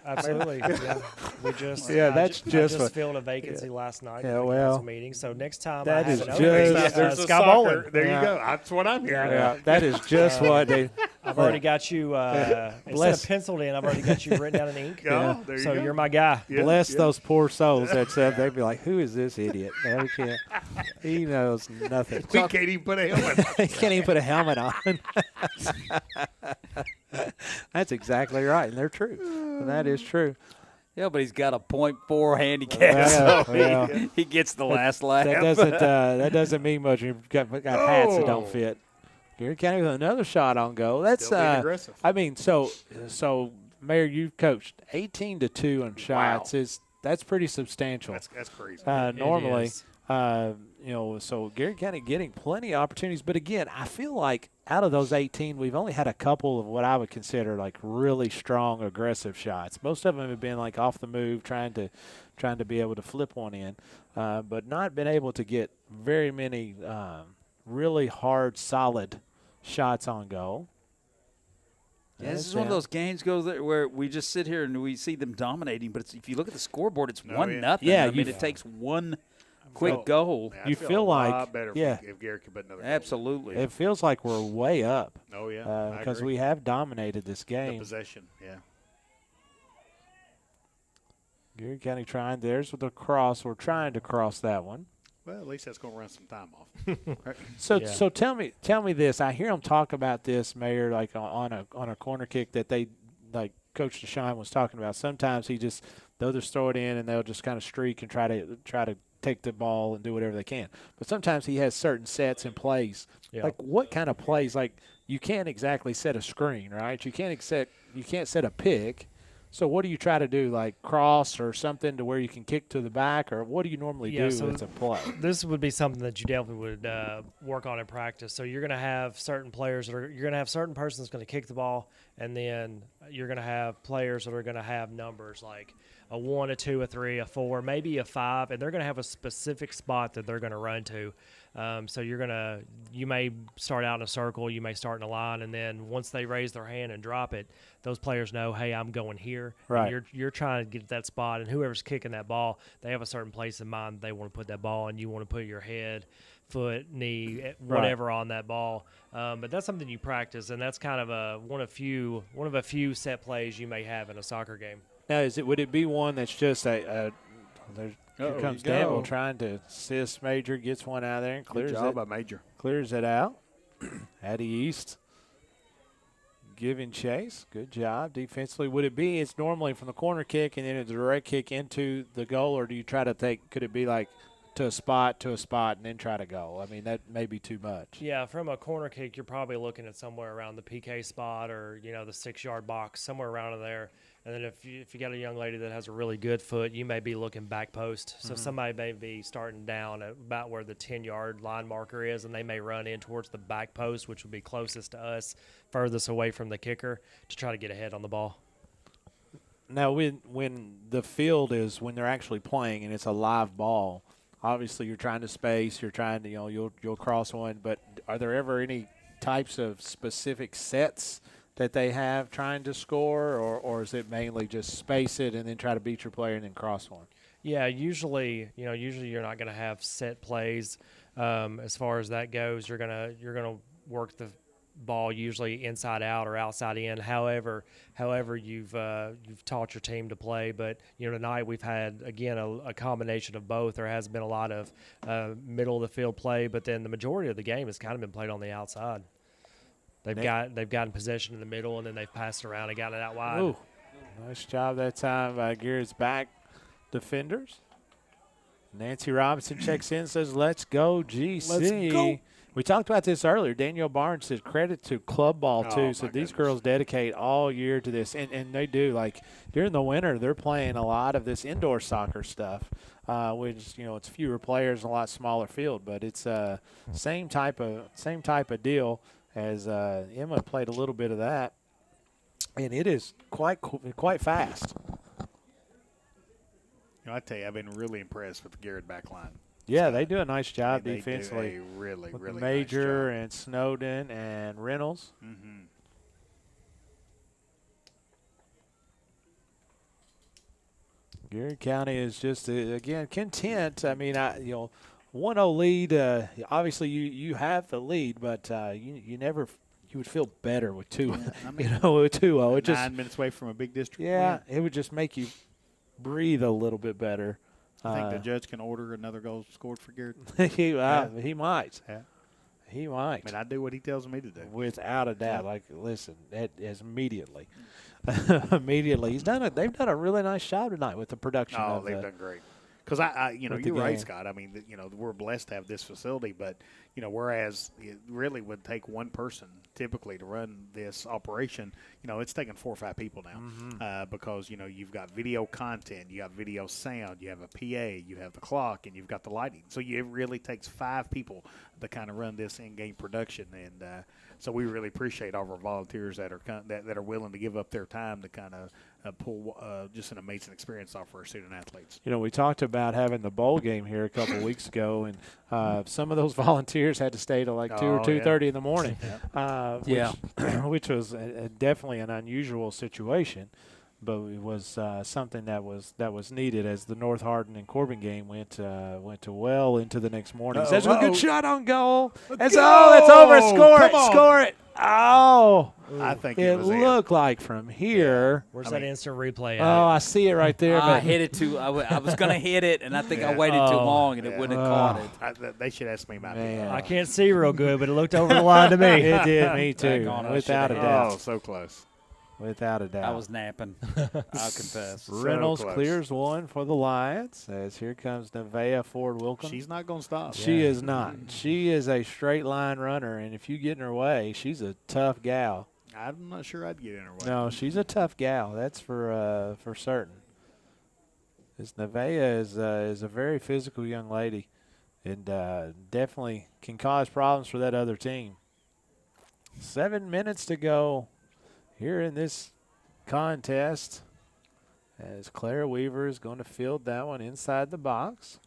Absolutely. Yeah. I just filled a vacancy last night at the council meeting. So next time that I is have just there's Scott Bowling. There you go. That's what I'm hearing. Yeah, that is just what they. I've already got you instead of penciled in. I've already got you written down in ink. There you go. You're my guy. Bless those poor souls that said they'd be like, "Who is this idiot? No, we can't. He knows nothing. We can't even put a helmet on. He can't even put a helmet on." That's exactly right, and they're true. And that is true. Yeah, but he's got a .4 handicap, he gets the last laugh. That doesn't mean much. You've got hats that don't fit. Garrett County with another shot on goal. That's aggressive. I mean, so Mayor, you've coached 18-2 on shots. Wow. That's pretty substantial. That's crazy. Normally, so Garrett County getting plenty of opportunities, but again, I feel like out of those 18, we've only had a couple of what I would consider like really strong, aggressive shots. Most of them have been like off the move, trying to be able to flip one in, but not been able to get very many really hard, solid shots on goal. Yeah, this is one of those games where we just sit here and we see them dominating, but if you look at the scoreboard, it's 1-0. Yeah, I mean, it takes one quick goal. You feel like if Garrett could put another absolutely. It feels like we're way up. Oh yeah, because we have dominated this game. The possession, yeah. Garrett County trying. There's with the cross. We're trying to cross that one. Well, at least that's going to run some time off. Right. So tell me this. I hear them talk about this, Mayor, like on a corner kick that they like Coach DeShine was talking about. Sometimes they'll just throw it in and they'll just kind of streak and try to take the ball and do whatever they can. But sometimes he has certain sets and plays. Yeah. Like what kind of plays? Like you can't exactly set a screen, right? You can't set a pick. So what do you try to do, like cross or something to where you can kick to the back, or what do you normally do as a play? This would be something that you definitely would work on in practice. So you're going to have certain players you're going to have certain person that's going to kick the ball, and then you're going to have players that are going to have numbers like a 1, a 2, a 3, a 4, maybe a 5, and they're going to have a specific spot that they're going to run to. So you may start out in a circle, you may start in a line, and then once they raise their hand and drop it, those players know, hey, I'm going here. Right. And you're trying to get that spot, and whoever's kicking that ball, they have a certain place in mind they want to put that ball, and you want to put your head, foot, knee, whatever on that ball. But that's something you practice, and that's kind of one of a few set plays you may have in a soccer game. Now, would it be one that's just here comes Danville trying to assist Major, gets one out of there and clears it. Good job by Major. Clears it out. Addie East giving chase. Good job defensively. Would it be it's normally from the corner kick and then a direct kick into the goal, or do you try to could it be like to a spot and then try to go? I mean, that may be too much. Yeah, from a corner kick, you're probably looking at somewhere around the PK spot or, the 6-yard box, somewhere around there. And then if you got a young lady that has a really good foot, you may be looking back post. So somebody may be starting down at about where the 10-yard line marker is, and they may run in towards the back post, which would be closest to us, furthest away from the kicker, to try to get ahead on the ball. Now, when the field is, when they're actually playing and it's a live ball, obviously you're trying to space, you're trying to, you'll cross one, but are there ever any types of specific sets that they have trying to score, or is it mainly just space it and then try to beat your player and then cross one? Yeah, usually you're not going to have set plays as far as that goes. You're gonna work the ball usually inside out or outside in. However you've taught your team to play. But tonight we've had again a combination of both. There has been a lot of middle of the field play, but then the majority of the game has kind of been played on the outside. They've gotten possession in the middle, and then they've passed around and gotten it out wide. Ooh, nice job that time by Garrett's back defenders. Nancy Robinson checks in, says, let's go, GC. Let's go. We talked about this earlier. Danielle Barnes says credit to club ball, too. So these girls dedicate all year to this, and they do. Like during the winter, they're playing a lot of this indoor soccer stuff, which, it's fewer players and a lot smaller field. But it's same type of deal. As Emma played a little bit of that, and it is quite fast. I tell you, I've been really impressed with the Garrard back line. Yeah, they do a nice job defensively. They do a really, really Major nice job. and Snowden and Reynolds. Mm-hmm. Garrard County is just again content. I mean, 1-0 lead. Obviously, you have the lead, but you would feel better with 2. With 2-0. It just 9 minutes away from a big district. Yeah, it would just make you breathe a little bit better. I think the judge can order another goal scored for Garrett. He might. Yeah. He might. I mean, I do what he tells me to do. Without a doubt. Like, listen, that is immediately. Immediately. They've done a really nice job tonight with the production. Oh, they've done great. Because you're right, Scott. I mean, we're blessed to have this facility, but whereas it really would take one person typically to run this operation, it's taking 4 or 5 people now, because you've got video content, you got video sound, you have a PA, you have the clock, and you've got the lighting. So it really takes 5 people to kind of run this in-game production, and so we really appreciate all of our volunteers that are willing to give up their time to kind of pull just an amazing experience off for our student athletes. We talked about having the bowl game here a couple of weeks ago, and some of those volunteers had to stay till like 2 or 2:30 in the morning, which was definitely an unusual situation, but it was something that was needed as the North Hardin and Corbin game went to well into the next morning. Says a good shot on goal. It's over. Score it. Oh, I think it was looked like from here. Where's that instant replay at? Oh, I see it right there. I hit it too. I was going to hit it, and I think I waited too long, and it wouldn't have caught it. They should ask me about that. I can't see real good, but it looked over the line to me. It did, me too, without a doubt. Oh, so close. Without a doubt. I was napping, I'll confess. Reynolds clears one for the Lions as here comes Nevaeh Ford-Wilkins. She's not going to stop. She is not. She is a straight line runner, and if you get in her way, she's a tough gal. I'm not sure I'd get in her way. No, she's a tough gal. That's for certain. This Nevaeh is a very physical young lady, and definitely can cause problems for that other team. 7 minutes to go here in this contest, as Claire Weaver is going to field that one inside the box.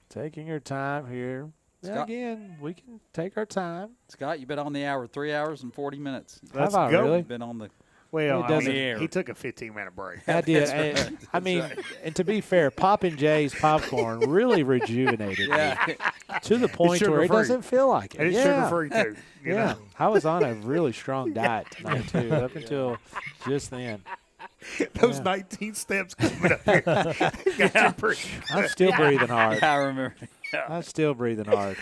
Taking her time here. Yeah, again, we can take our time. Scott, you've been on the hour, 3 hours and 40 minutes. Have I really? Been on the Well, It doesn't- he took a 15-minute break. I did. That's And, right. I mean, That's right. and to be fair, Poppin' Jay's popcorn really rejuvenated me to the point where it sugar-free. doesn't feel like it. And it's yeah. sugar-free, too, you Yeah. know. I was on a really strong diet tonight, too, up until just then. Those Yeah. 19 steps coming up here. I'm still breathing hard. I remember. I'm still breathing hard.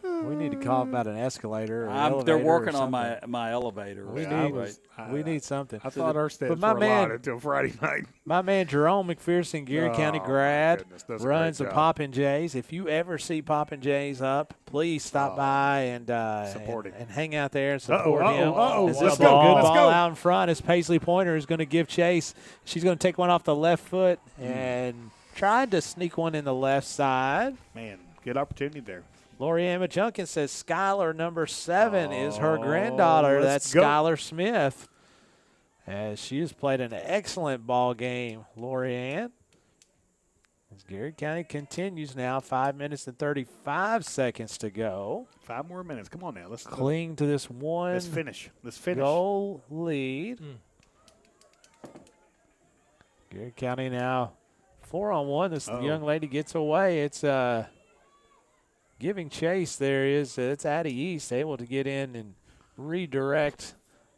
We need to call about an escalator or elevator. They're working or on something. my elevator. We Yeah, need we need something. I thought our steps But my were a man, lot until Friday night. My man Jerome McPherson, Garrett County Oh, my grad, goodness, does a runs the great job. Poppin' Jays. If you ever see Poppin' Jays up, please stop by and support him. and hang out there and support him. As Let's this go. good Let's ball go. out in front as Paisley Pointer is going to give chase. She's going to take one off the left foot and tried to sneak one in the left side. Man, good opportunity there. Lori Emma Junkin says Skylar number 7 is her granddaughter. let's That's go. Skylar Smith. As she has played an excellent ball game, Lori Ann. As Garrett County continues now, 5 minutes and 35 seconds to go. 5 more minutes. Come on now. Let's Cling to this one Let's finish. Let's finish. goal lead. Garrett County now 4-on-1. This young lady gets away. It's giving chase. There is it's Addie East able to get in and redirect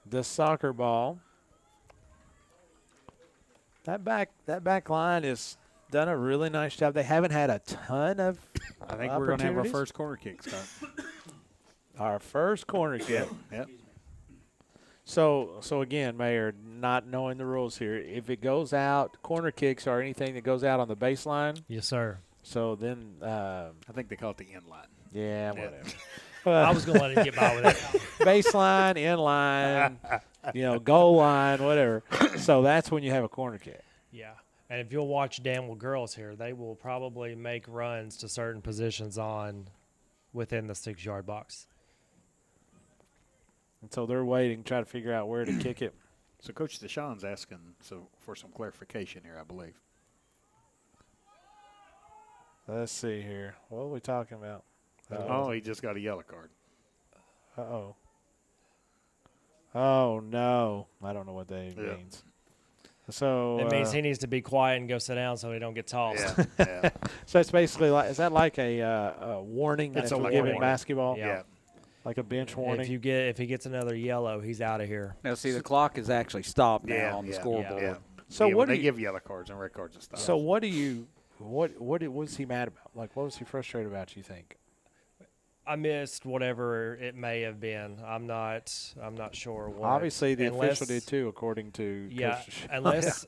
the soccer ball. That back line has done a really nice job. They haven't had a ton of I think we're going to have our opportunities. first corner kick, Scott. Our first corner kick. Yep. So again, Mayor, not knowing the rules here, if it goes out, corner kicks are anything that goes out on the baseline. Yes, sir. So then, I think they call it the end line. yeah, whatever. I was going to let him get by with it. Baseline, in line, goal line, whatever. So that's when you have a corner kick. Yeah. And if you'll watch Danville girls here, they will probably make runs to certain positions within the 6-yard box. And so they're waiting, try to figure out where to kick it. So Coach Deshaun's asking for some clarification here, I believe. Let's see here. What are we talking about? He just got a yellow card. Uh-oh. Oh, no. I don't know what that even means. So It means he needs to be quiet and go sit down so he don't get tossed. Yeah. So it's basically like, is that like a warning It's that a we give in warning. basketball? Yeah. Like a bench warning? If he gets another yellow, he's out of here. Now, see, the clock is actually stopped now on the scoreboard. Yeah. So Yeah, what when do they you- give yellow cards and red cards and stuff. So what do you what was he mad about? Like, what was he frustrated about, you think? I missed whatever it may have been. I'm not sure what. Obviously, the Unless- official did too, according to Yeah, Coach.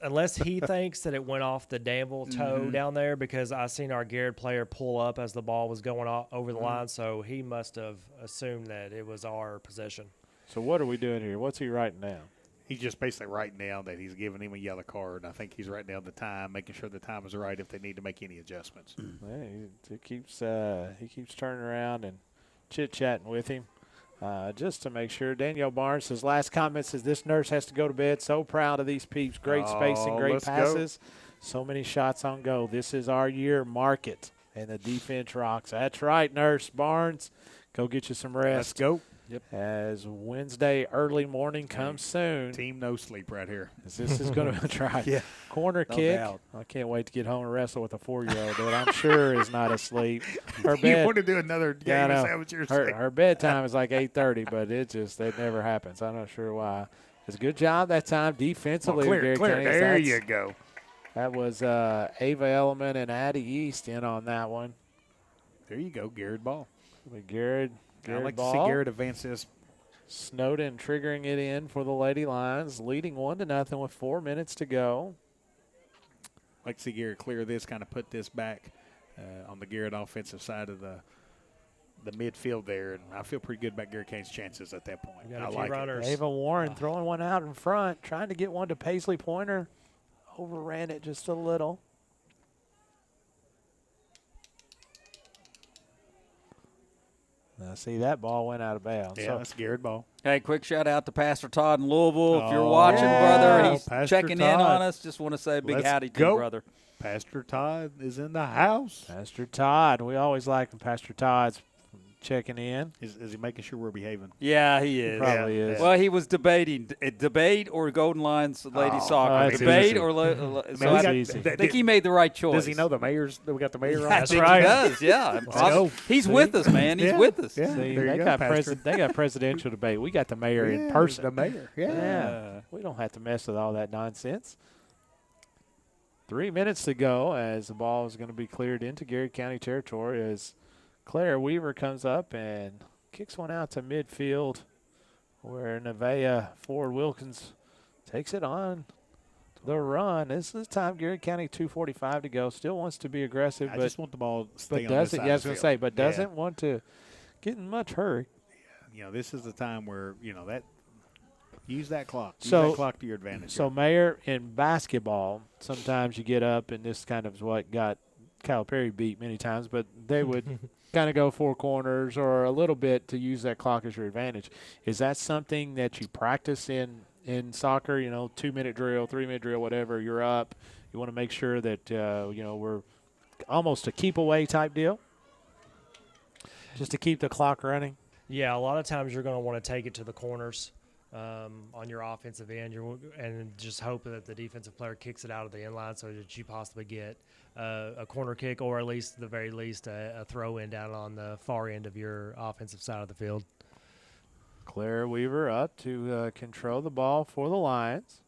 unless he thinks that it went off the Danville toe Mhm. down there, because I seen our Garrard player pull up as the ball was going over the Mhm. line, so he must have assumed that it was our possession. So what are we doing here? What's he writing down? He's just basically writing down that he's giving him a yellow card. I think he's writing down the time, making sure the time is right if they need to make any adjustments. Yeah, he keeps turning around and chit-chatting with him just to make sure. Danielle Barnes, his last comment says, this nurse has to go to bed. So proud of these peeps. Great spacing, great let's go. passes. So many shots on goal. This is our year. Mark it. And the defense rocks. That's right, Nurse Barnes. Go get you some rest. Let's go. Yep. As Wednesday early morning comes soon. Team no sleep right here. This is going to try. Yeah. Corner No kick. doubt. I can't wait to get home and wrestle with a 4-year-old that I'm sure is not asleep. Her You bed, want to do another game? Yeah, I know. Is that what you're her, saying? her bedtime is like 8:30, but it never happens. I'm not sure why. It's a good job that time defensively. Well, Garrett clear. County. There That's- you go. That was Ava Elliman and Addie East in on that one. There you go, Garrett ball. Garrett I'd like ball. to see Garrett advance this. Snowden triggering it in for the Lady Lions, leading 1-0 with 4 minutes to go. Like to see Garrett clear this, kind of put this back on the Garrett offensive side of the midfield there, and I feel pretty good about Garrett County's chances at that point. Got a I few like runners. it. Ava Warren throwing one out in front, trying to get one to Paisley Pointer. Overran it just a little. Now, see, that ball went out of bounds. Yeah, So that's a Garrett ball. Hey, quick shout out to Pastor Todd in Louisville. If you're Oh, watching, brother, he's Pastor checking in Todd. on us. Just want to say a big Let's howdy to go. you, brother. Pastor Todd is in the house. Pastor Todd. We always like when Pastor Todd's checking in. Is he making sure we're behaving? Yeah, he is. Probably is. Well, he was debating debate or Golden Lions ladies soccer. that's Debate easy. or Man, we got easy. I think he made the right choice. Does he know the mayor's? We got the mayor on. I think he does. Yeah, go. He's with us, man. He's Yeah. with us. Yeah. See, There you they go, got Pastor. they got presidential debate. We got the mayor in Yeah, person. The mayor. Yeah. We don't have to mess with all that nonsense. 3 minutes to go as the ball is going to be cleared into Garrett County territory as Claire Weaver comes up and kicks one out to midfield where Nevaeh Ford Wilkins takes it on the run. This is time Garrett County 2:45 to go. Still wants to be aggressive, I but just want the ball to stay but on this doesn't. side Yeah, I of was the going to field. say, but Yeah. doesn't want to get in much hurry. You know, this is the time where that use that clock. Use So- that clock to your advantage. So, Mayor, in basketball, sometimes you get up, and this kind of is what got Kyle Perry beat many times, but they would kind of go four corners or a little bit to use that clock as your advantage. Is that something that you practice in soccer, 2-minute drill, 3-minute drill, whatever, you're up. You want to make sure that, we're almost a keep away type deal, just to keep the clock running? Yeah, a lot of times you're going to want to take it to the corners on your offensive end, and just hope that the defensive player kicks it out of the end line so that you possibly get a corner kick or at least, the very least, a throw in down on the far end of your offensive side of the field. Claire Weaver up to control the ball for the Lions.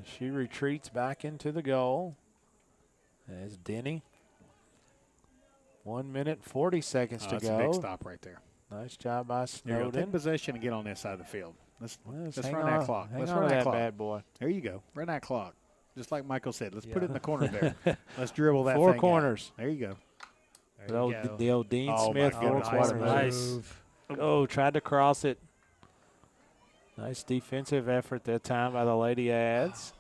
She retreats back into the goal. As Denny. 1 minute, 40 seconds to That's go. a big stop right there. Nice job by There you go. Take Snowden. possession and get on that side of the field. Let's hang run on- that clock. hang Let's on run to that that clock. bad boy. There you go. Run that clock. Just like Michael said, let's put Yeah. it in the corner there. Let's dribble that Four thing out. corners. There you go. The old Dean Oh, Smith my four goodness. corners. Nice. Oh, tried to cross it. Nice defensive effort that time by the Lady Ads.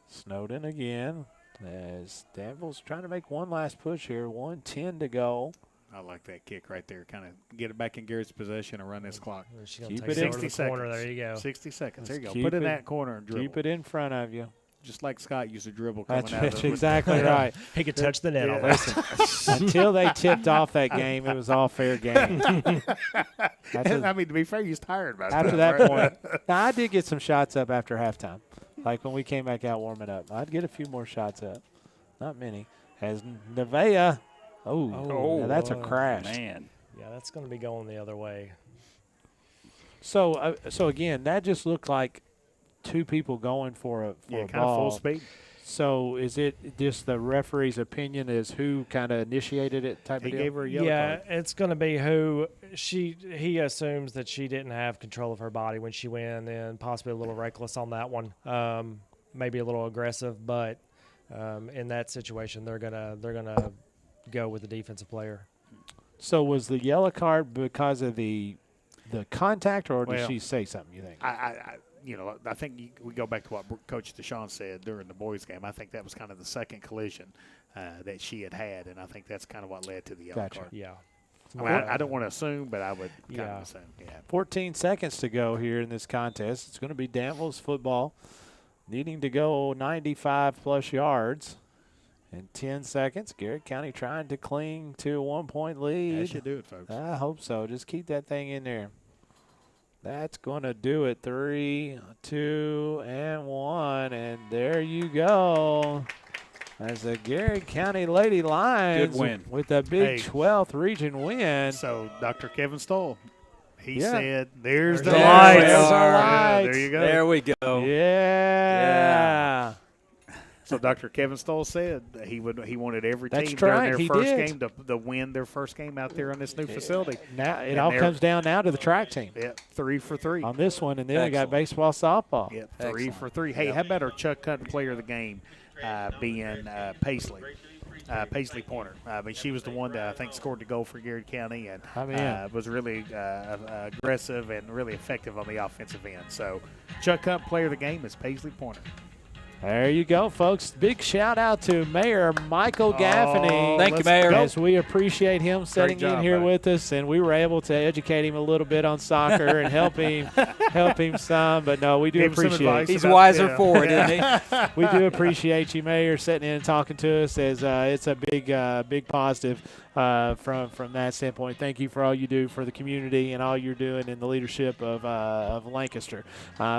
Snowden again as Danville's trying to make one last push here. 1:10 to go. I like that kick right there. Kind of get it back in Garrett's possession and run this clock. Keep it in 60 the seconds. corner. There you go. 60 seconds. There you go. Keep Put it in it- that corner and dribble. Keep it in front of you. Just like Scott used to dribble coming That's, out that's of the exactly right. He could touch the net. Yeah. Almost. Until they tipped off that game, it was all fair game. I mean, to be fair, he's tired by After time, that right? point, now I did get some shots up after halftime. Like when we came back out warming up, I'd get a few more shots up. Not many. As Nevaeh, now that's a crash. Man. Yeah, that's going to be going the other way. So again, that just looked like two people going for a kind ball. of full speed. So is it just the referee's opinion as who kind of initiated it type He of deal? gave her a yellow Yeah, card. it's going to be who he assumes that she didn't have control of her body when she went, and possibly a little reckless on that one. Maybe a little aggressive, but in that situation, they're gonna go with the defensive player. So was the yellow card because of the contact, or did Well, she say something? You think? I think we go back to what Coach Deshaun said during the boys' game. I think that was kind of the second collision that she had, and I think that's kind of what led to the yellow Gotcha. card. Yeah. I mean, I don't want to assume, but I would kind of assume. Yeah. 14 seconds to go here in this contest. It's going to be Danville's football needing to go 95-plus yards. In 10 seconds, Garrett County trying to cling to a 1-point lead. That should do it, folks. I hope so. Just keep that thing in there. That's going to do it. 3, 2, and 1. And there you go. As the Garrett County Lady Lions Good win. with a big Hey. 12th region win. So Dr. Kevin Stoll, he Yeah. said, "There's the There lights." we are. Yeah, there you go. There we go. Yeah. So Dr. Kevin Stoll said that he wanted every That's team during right, their he first did. game to win their first game out there on this new facility. Now it And all they're- comes down now to the track team Yeah, 3 for 3 on this one, and then we got Excellent. baseball, softball. Yeah, 3 Excellent. for 3. Hey, how about our Chuck Hunt player of the game being Paisley? Paisley Pointer. I mean, she was the one that I think scored the goal for Garrard County and was really aggressive and really effective on the offensive end. So Chuck Hunt player of the game is Paisley Pointer. There you go, folks. Big shout out to Mayor Michael Gaffney. Thank you, Mayor. As we appreciate him sitting in here with us, and we were able to educate him a little bit on soccer and help him some. But no, we do appreciate it. He's wiser for it, isn't he? We do appreciate you, Mayor, sitting in and talking to us. As it's a big positive from that standpoint. Thank you for all you do for the community and all you're doing in the leadership of Lancaster.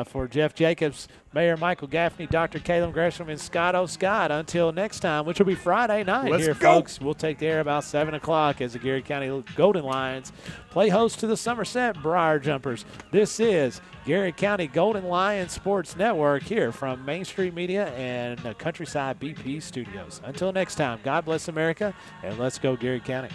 For Jeff Jacobs, Mayor Michael Gaffney, Dr. Caleb Gresham, and Scott O'Scott. Until next time, which will be Friday night folks. We'll take the air about 7 o'clock as the Garrard County Golden Lions play host to the Somerset Briar Jumpers. This is Garrard County Golden Lions Sports Network here from Main Street Media and the Countryside BP Studios. Until next time, God bless America, and let's go Garrard County.